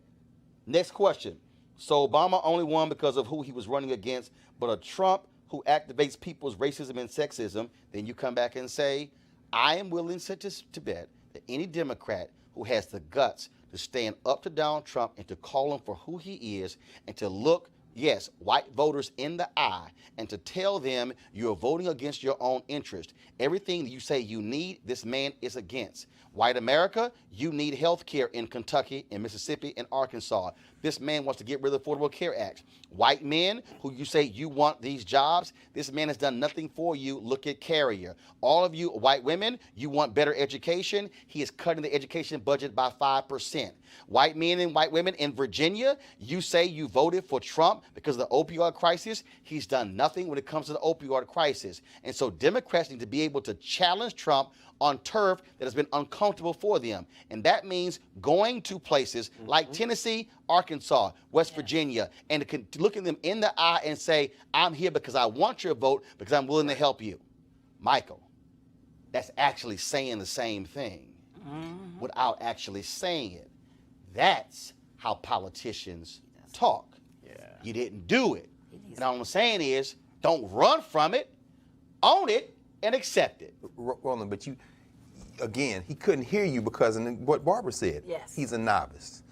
next question. So Obama only won because of who he was running against, but a Trump who activates people's racism and sexism, then you come back and say, I am willing to bet that any Democrat who has the guts to stand up to Donald Trump and to call him for who he is and to look, yes, white voters in the eye and to tell them you're voting against your own interest. Everything that you say you need, this man is against. White America, you need health care in Kentucky, in Mississippi, and Arkansas. This man wants to get rid of the Affordable Care Act. White men who you say you want these jobs, this man has done nothing for you. Look at Carrier. All of you white women, you want better education. He is cutting the education budget by 5%. White men and white women in Virginia, you say you voted for Trump because of the opioid crisis. He's done nothing when it comes to the opioid crisis. And so Democrats need to be able to challenge Trump on turf that has been uncomfortable for them. And that means going to places like Tennessee, Arkansas, West Virginia, and looking them in the eye and say, I'm here because I want your vote, because I'm willing to help you. Michael, that's actually saying the same thing without actually saying it. That's how politicians talk. Yeah. You didn't do it. And all I'm saying is, don't run from it, own it, and accept it. Roland, but again, he couldn't hear you because of what Barbara said. Yes. He's a novice.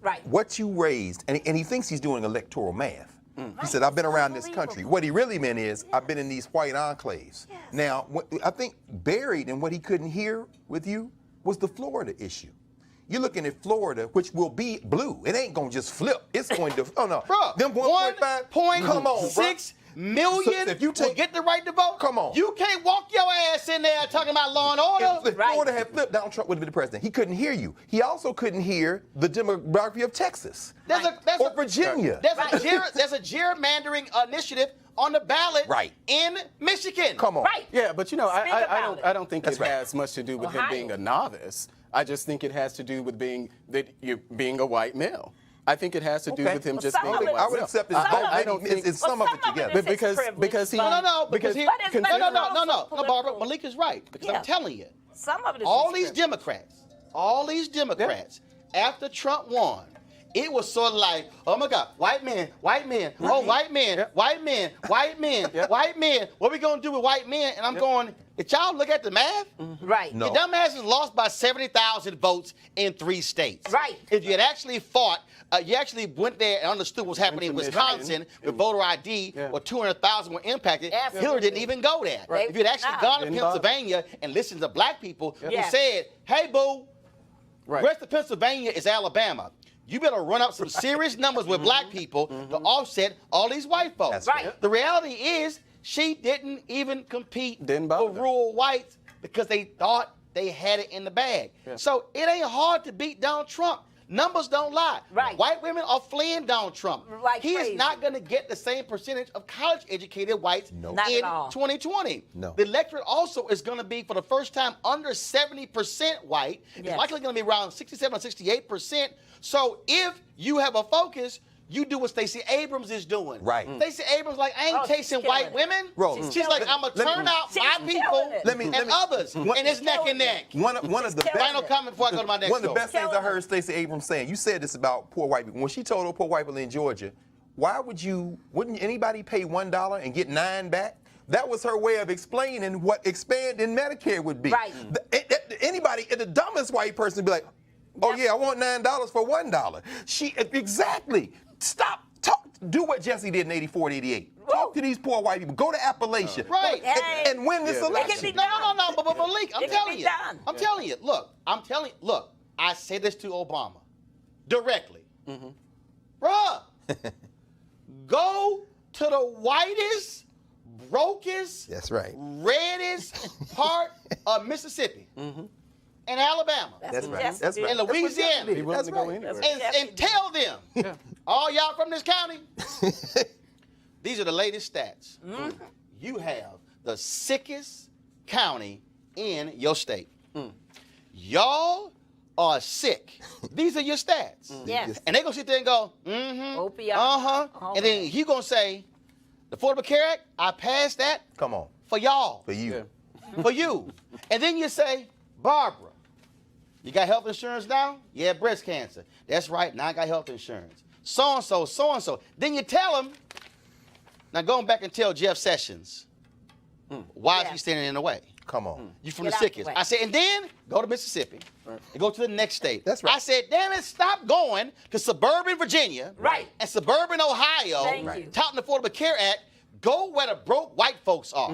Right. What you raised, and he thinks he's doing electoral math. He said, I've been around this country. What he really meant is, I've been in these white enclaves. Now, I think buried in what he couldn't hear with you was the Florida issue. You're looking at Florida, which will be blue. It ain't going to just flip. It's going to, oh no. Bro, Them 1.6 million if you will get the right to vote. Come on. You can't walk your ass in there talking about law and order. If Florida had flipped, Donald Trump would have been the president. He couldn't hear you. He also couldn't hear the demography of Texas or Virginia. There's a gerrymandering initiative on the ballot in Michigan. Come on. Right. Yeah, but you know, I don't think it has much to do with him Ohio. being a novice. I just think it has to do with being a white male. I think it has to do with him just being a white male. I would accept it. I don't think it's some of it together. But because he No, Barbara, privilege. Malik is right, because I'm telling you, Some of it is all his these Democrats, after Trump won, it was sort of like, oh my God, white men, oh, white men, white men. What we gonna do with white men? And I'm going, did y'all look at the math? Right. No. Your dumb asses lost by 70,000 votes in 3 states. Right. If you had actually fought, you actually went there and understood what's happening in Wisconsin with voter ID, or 200,000 were impacted. Absolutely. Hillary didn't even go there. Right. If you'd actually gone to Pennsylvania and listened to black people who said, hey, boo, west of Pennsylvania is Alabama. You better run up some serious numbers with black people to offset all these white folks. That's right. The reality is, she didn't even compete Didn't for bother. rural whites because they thought they had it in the bag. So it ain't hard to beat Donald Trump. Numbers don't lie. Right. White women are fleeing Donald Trump. Like he crazy. is not going to get the same percentage of college-educated whites Not in at all. 2020. No. The electorate also is going to be, for the first time, under 70% white. It's Yes. likely going to be around 67 or 68%. So if you have a focus, you do what Stacey Abrams is doing. Right. Stacey Abrams like, I ain't she's chasing killing white it. women. Roland. She's like, I'm going to turn out She's my people killing it. and others. And it's neck and neck. One of the best. Final comment before I go to my next One of the show. best things I heard Stacey Abrams saying, you said this about poor white people. When she told her poor white people in Georgia, wouldn't anybody pay $1 and get 9 back? That was her way of explaining what expanding Medicare would be. Right. Anybody, the dumbest white person would be like, oh yeah, I want $9 for $1. Exactly. Stop. Do what Jesse did in 84 and 88. Talk to these poor white people. Go to Appalachia. Right. And win this election. No, but Malik, I'm It can telling be you. done. I'm telling you. Look, I say this to Obama directly. Bruh, go to the whitest, brokest, That's right. reddest part of Mississippi and Alabama That's right. That's That's right. and Louisiana. He willing to go anywhere. And tell them, all y'all from this county, these are the latest stats. You have the sickest county in your state. Y'all are sick. These are your stats. Yes. And they're going to sit there and go, Opioid. And then you going to say, the Affordable Care Act, I passed that Come on. for y'all, For you. for you. And then you say, Barbara, you got health insurance now? Yeah, breast cancer. That's right, now I got health insurance. So-and-so, so-and-so. Then you tell them, now going back and tell Jeff Sessions, why is he standing in the way? Come on. You from Get the out the sickest. way. I said, and then go to Mississippi and go to the next state. That's right. I said, damn it, stop going to suburban Virginia Right. and suburban Ohio, Thank you. touting the Affordable Care Act. Go where the broke white folks are.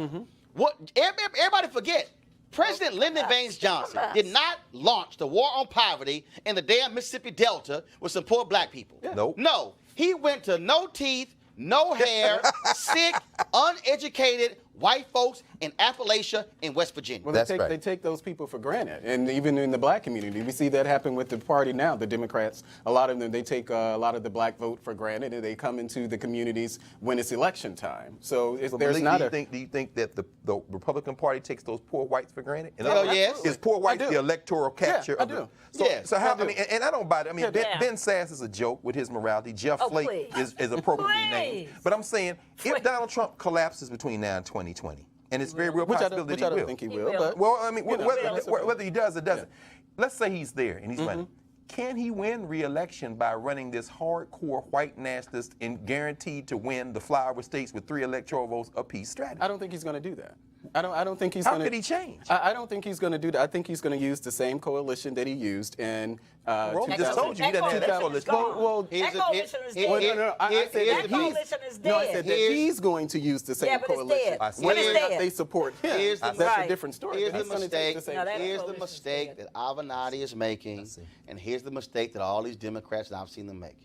What everybody forget, President Lyndon Baines Johnson did not launch the war on poverty in the damn Mississippi Delta with some poor black people. Nope. No, he went to no teeth, no hair, sick, uneducated white folks in Appalachia and West Virginia. Well, That's they right. take those people for granted, and even in the black community, we see that happen with the party now. The Democrats, a lot of them, they take a lot of the black vote for granted, and they come into the communities when it's election time. So But there's Malik, not do you think that the Republican Party takes those poor whites for granted? In Hell other words, yes. Is poor whites I do. the electoral capture I of do. the... So, Yeah, so how, I do. I mean, and I don't buy it. I mean, Yeah. Ben Sass is a joke with his morality. Jeff Oh, Flake please. is appropriately named. Please. But I'm saying, if Donald Trump collapses between now and 2020, and it's very real which I possibility don't he will. think he He will. will. But Well, I mean, You know, that's okay. whether he does or doesn't. Let's say he's there and he's running. Can he win re-election by running this hardcore white nationalist and guaranteed to win the flyover states with 3 electoral votes apiece strategy? I don't think he's going to do that. I don't think he's How going to. could he change? I don't think he's going to do that. I think he's going to use the same coalition that he used in. Roland just told you he doesn't have that coalition. Well, that coalition is dead. no, I said that that coalition is dead. No, I said that he's going to use the same Yeah, but it's coalition. dead. Whether It's or not dead. they support him, Here's the- that's Right. a different story. Here's But the he's gonna mistake. take the same No, that Here's the coalition's mistake dead. that Avenatti is making, and here's the mistake that all these Democrats that I've seen them make.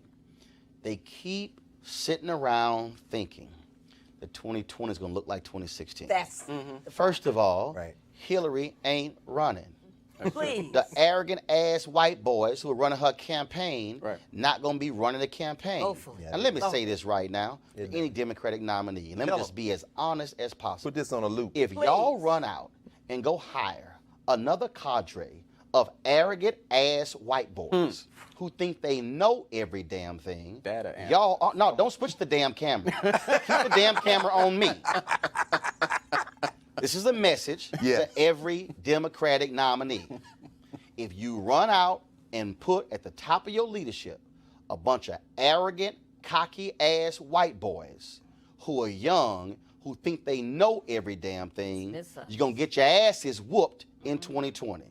They keep sitting around thinking that 2020 is going to look like 2016. That's First of all, Right. Hillary ain't running. please. The arrogant ass white boys who are running her campaign Right. not going to be running the campaign. Hopefully. And let me say this right now to any Democratic nominee, and let me Tell just 'em. be as honest as possible. Put this on a loop. If y'all run out and go hire another cadre of arrogant ass white boys who think they know every damn thing, Data analyst. y'all, no, don't switch the damn camera. Keep the damn camera on me. This is a message Yes. to every Democratic nominee. If you run out and put at the top of your leadership a bunch of arrogant, cocky ass white boys who are young, who think they know every damn thing, Yes, sir. you're going to get your asses whooped in 2020.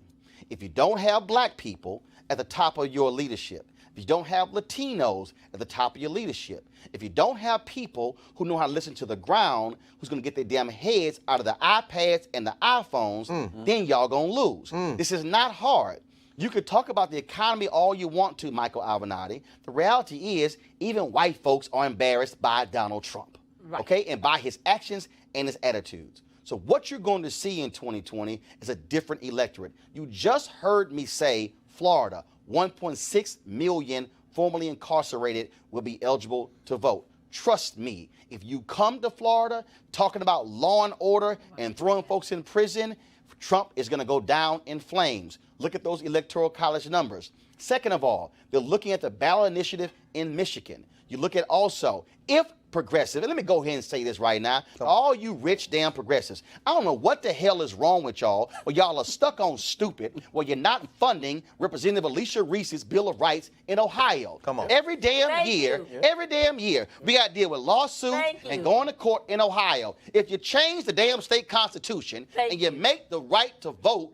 If you don't have black people at the top of your leadership, if you don't have Latinos at the top of your leadership, if you don't have people who know how to listen to the ground, who's going to get their damn heads out of the iPads and the iPhones, then y'all going to lose. This is not hard. You could talk about the economy all you want to, Michael Avenatti. The reality is, even white folks are embarrassed by Donald Trump, okay, and by his actions and his attitudes. So what you're going to see in 2020 is a different electorate. You just heard me say Florida, 1.6 million formerly incarcerated will be eligible to vote. Trust me, if you come to Florida talking about law and order and throwing folks in prison, Trump is going to go down in flames. Look at those electoral college numbers. Second of all, they're looking at the ballot initiative in Michigan. You look at also, if progressive, and let me go ahead and say this right now, all you rich damn progressives, I don't know what the hell is wrong with y'all, or y'all are stuck on stupid, where you're not funding Representative Alicia Reese's Bill of Rights in Ohio. Come on. Every damn Thank year, you. every damn year, we got to deal with lawsuits Thank and you. going to court in Ohio. If you change the damn state constitution Thank and you make the right to vote,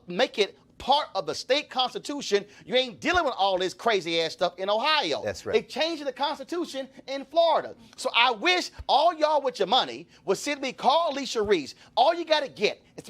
make it part of the state constitution, you ain't dealing with all this crazy ass stuff in Ohio. That's right. They changed the constitution in Florida. So I wish all y'all with your money would simply call Alicia Reese. All you got to get is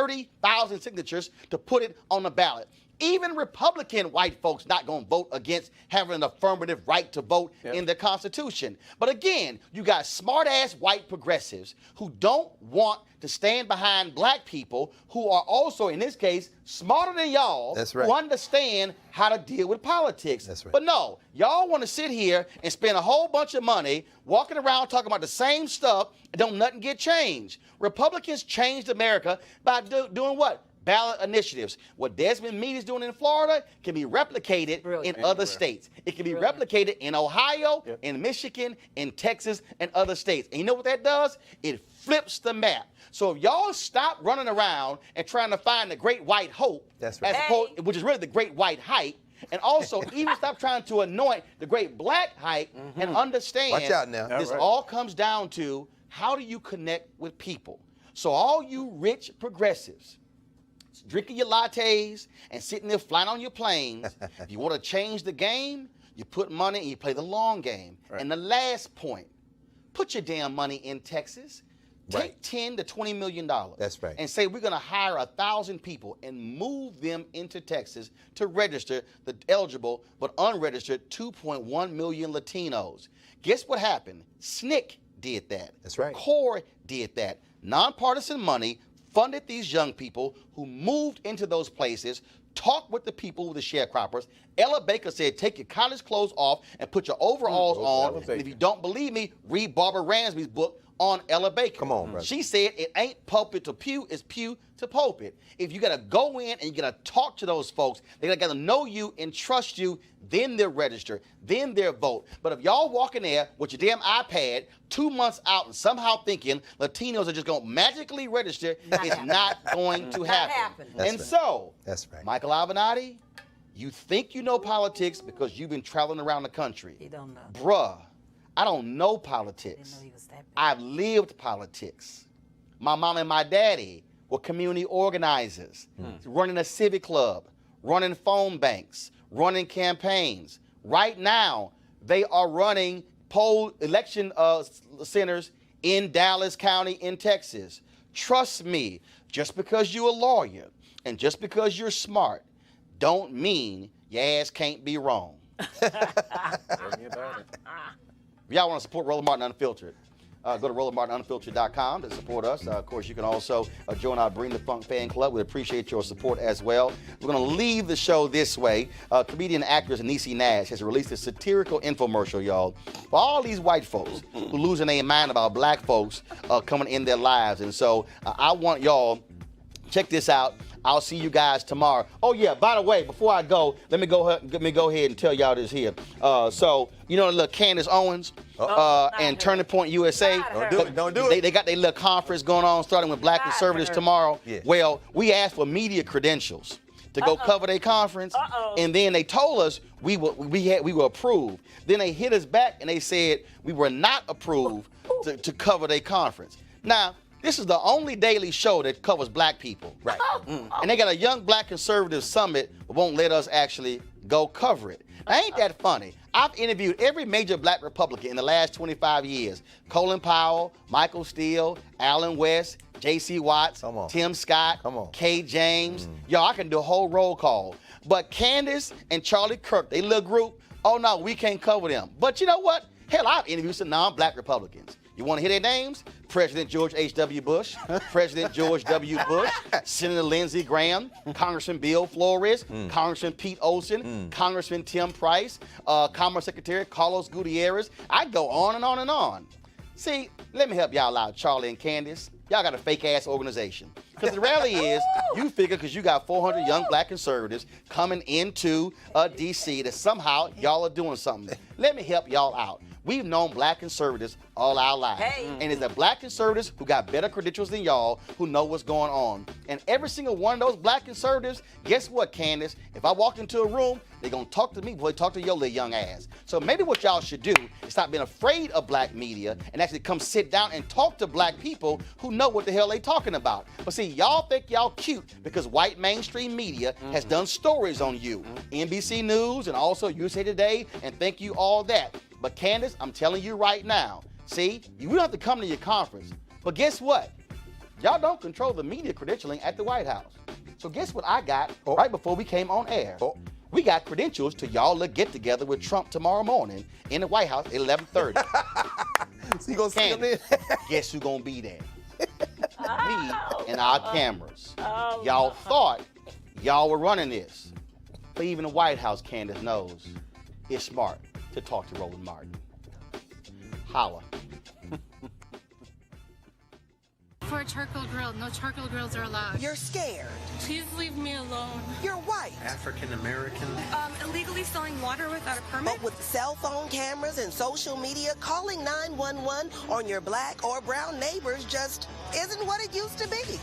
330,000 signatures to put it on the ballot. Even Republican white folks not going to vote against having an affirmative right to vote in the Constitution. But again, you got smart-ass white progressives who don't want to stand behind black people who are also, in this case, smarter than y'all, That's right. who understand how to deal with politics. That's right. But no, y'all want to sit here and spend a whole bunch of money walking around talking about the same stuff and don't nothing get changed. Republicans changed America by doing what? Ballot initiatives. What Desmond Meade is doing in Florida can be replicated in other states. It can be replicated in Ohio, in Michigan, in Texas, and other states. And you know what that does? It flips the map. So if y'all stop running around and trying to find the great white hope, That's right. which is really the great white hype, and also even stop trying to anoint the great black hype and understand Watch out now. this All right. all comes down to how do you connect with people. So all you rich progressives, drinking your lattes and sitting there flying on your planes. If you want to change the game, you put money and you play the long game. Right. And the last point, put your damn money in Texas. Take Right. $10 to $20 million. That's right. And say we're going to hire 1,000 people and move them into Texas to register the eligible but unregistered 2.1 million Latinos. Guess what happened? SNCC did that. That's right. CORE did that. Nonpartisan money funded these young people who moved into those places, talked with the people, with the sharecroppers. Ella Baker said, take your college clothes off and put your overalls on. Ella And Baker. if you don't believe me, read Barbara Ransby's book on Ella Baker. Come on, brother. She said it ain't pulpit to pew, it's pew to pulpit. If you got to go in and you got to talk to those folks, they got to know you and trust you, then they'll register, then they'll vote. But if y'all walk in there with your damn iPad 2 months out and somehow thinking Latinos are just going to magically register, it's not going to happen. That's And right. so, That's right. Michael Avenatti, you think you know politics because you've been traveling around the country. You don't know. Bruh, I don't know politics. Didn't know he was that big. I've lived politics. My mom and my daddy were community organizers, running a civic club, running phone banks, running campaigns. Right now, they are running poll election centers in Dallas County in Texas. Trust me, just because you're a lawyer and just because you're smart, don't mean your ass can't be wrong. Tell me about it. If y'all want to support Roland Martin Unfiltered, go to RolandMartinUnfiltered.com to support us. Of course, you can also join our Bring the Funk fan club. We appreciate your support as well. We're going to leave the show this way. Comedian and actress Niecy Nash has released a satirical infomercial, y'all, for all these white folks who losing their mind about black folks coming in their lives. And so I want y'all, check this out. I'll see you guys tomorrow. Oh yeah, by the way, before I go, let me go ahead and tell y'all this here. So you know the little Candace Owens and Turning Point USA. Don't do it. They got their little conference going on, starting with Black conservatives tomorrow. Yeah. Well, we asked for media credentials to go cover their conference, and then they told us we were approved. Then they hit us back and they said we were not approved to cover their conference. Now, this is the only daily show that covers black people. Right. And they got a young black conservative summit, but won't let us actually go cover it. Now, ain't that funny? I've interviewed every major black Republican in the last 25 years. Colin Powell, Michael Steele, Alan West, J.C. Watts, Tim Scott, Kay James. Yo, I can do a whole roll call. But Candace and Charlie Kirk, they little group, oh no, we can't cover them. But you know what? Hell, I've interviewed some non-black Republicans. You want to hear their names? President George H.W. Bush, President George W. Bush, Senator Lindsey Graham, Congressman Bill Flores, Congressman Pete Olson, Congressman Tim Price, Commerce Secretary Carlos Gutierrez. I go on and on and on. See, let me help y'all out, Charlie and Candace. Y'all got a fake-ass organization. Because the reality is, you figure because you got 400 young black conservatives coming into D.C. that somehow y'all are doing something. Let me help y'all out. We've known black conservatives all our lives. And it's the black conservatives who got better credentials than y'all who know what's going on. And every single one of those black conservatives, guess what, Candace? If I walk into a room, they're going to talk to me before they talk to your little young ass. So maybe what y'all should do is stop being afraid of black media and actually come sit down and talk to black people who know what the hell they talking about. But see, y'all think y'all cute because white mainstream media has done stories on you. NBC News and also USA Today and Thank You All That. But Candace, I'm telling you right now, see, you don't have to come to your conference. But guess what? Y'all don't control the media credentialing at the White House. So guess what I got right before we came on air? We got credentials to y'all get together with Trump tomorrow morning in the White House at 11:30. So you gonna see them in? Guess who's gonna be there? Me and our cameras. Y'all thought y'all were running this. But even the White House, Candace, knows it's smart to talk to Roland Martin. Holla. For a charcoal grill, no charcoal grills are allowed. You're scared. Please leave me alone. You're white. African American. Illegally selling water without a permit. But with cell phone cameras and social media, calling 911 on your black or brown neighbors just isn't what it used to be.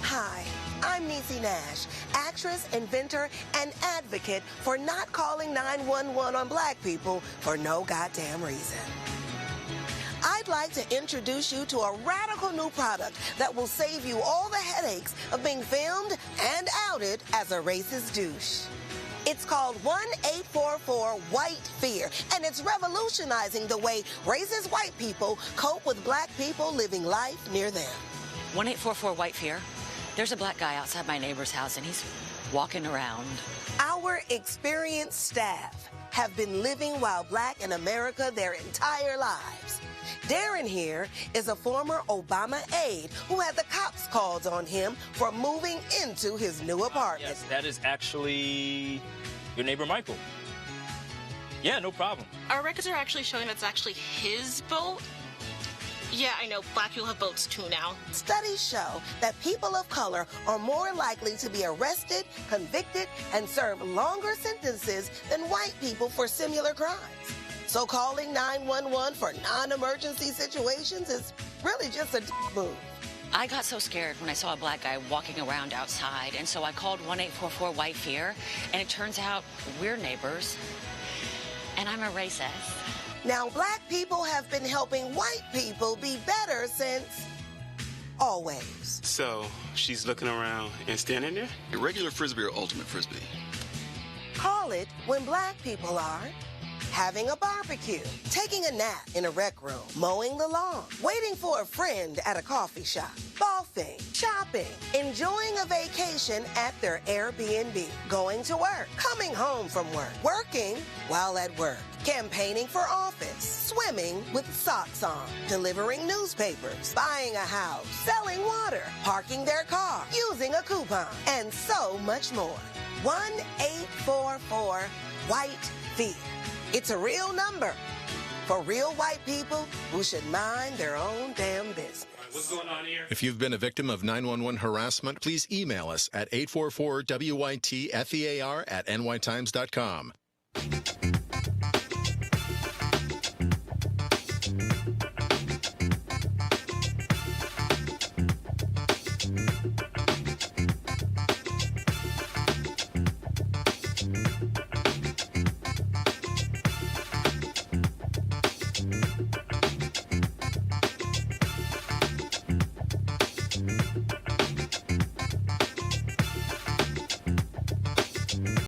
Hi, I'm Niecy Nash, actress, inventor, and advocate for not calling 911 on black people for no goddamn reason. I'd like to introduce you to a radical new product that will save you all the headaches of being filmed and outed as a racist douche. It's called 1-844-WHITE-FEAR, and it's revolutionizing the way racist white people cope with black people living life near them. 1-844-WHITE-FEAR? There's a black guy outside my neighbor's house, and he's walking around. Our experienced staff have been living while black in America their entire lives. Darren here is a former Obama aide who had the cops called on him for moving into his new apartment. Yes, that is actually your neighbor, Michael. Yeah, no problem. Our records are actually showing that's actually his boat. Yeah, I know. Black people have boats too now. Studies show that people of color are more likely to be arrested, convicted, and serve longer sentences than white people for similar crimes. So calling 911 for non-emergency situations is really just a move. I got so scared when I saw a black guy walking around outside, and so I called 1-844-WHITE-FEAR, and it turns out we're neighbors, and I'm a racist. Now, black people have been helping white people be better since always. So she's looking around and standing there? Irregular Frisbee or ultimate Frisbee? Call it when black people are having a barbecue, taking a nap in a rec room, mowing the lawn, waiting for a friend at a coffee shop, golfing, shopping, enjoying a vacation at their Airbnb, going to work, coming home from work, working while at work, campaigning for office, swimming with socks on, delivering newspapers, buying a house, selling water, parking their car, using a coupon, and so much more. 1-844-WHITE-FEAR. It's a real number for real white people who should mind their own damn business. What's going on here? If you've been a victim of 911 harassment, please email us at 844-WYT-FEAR at nytimes.com.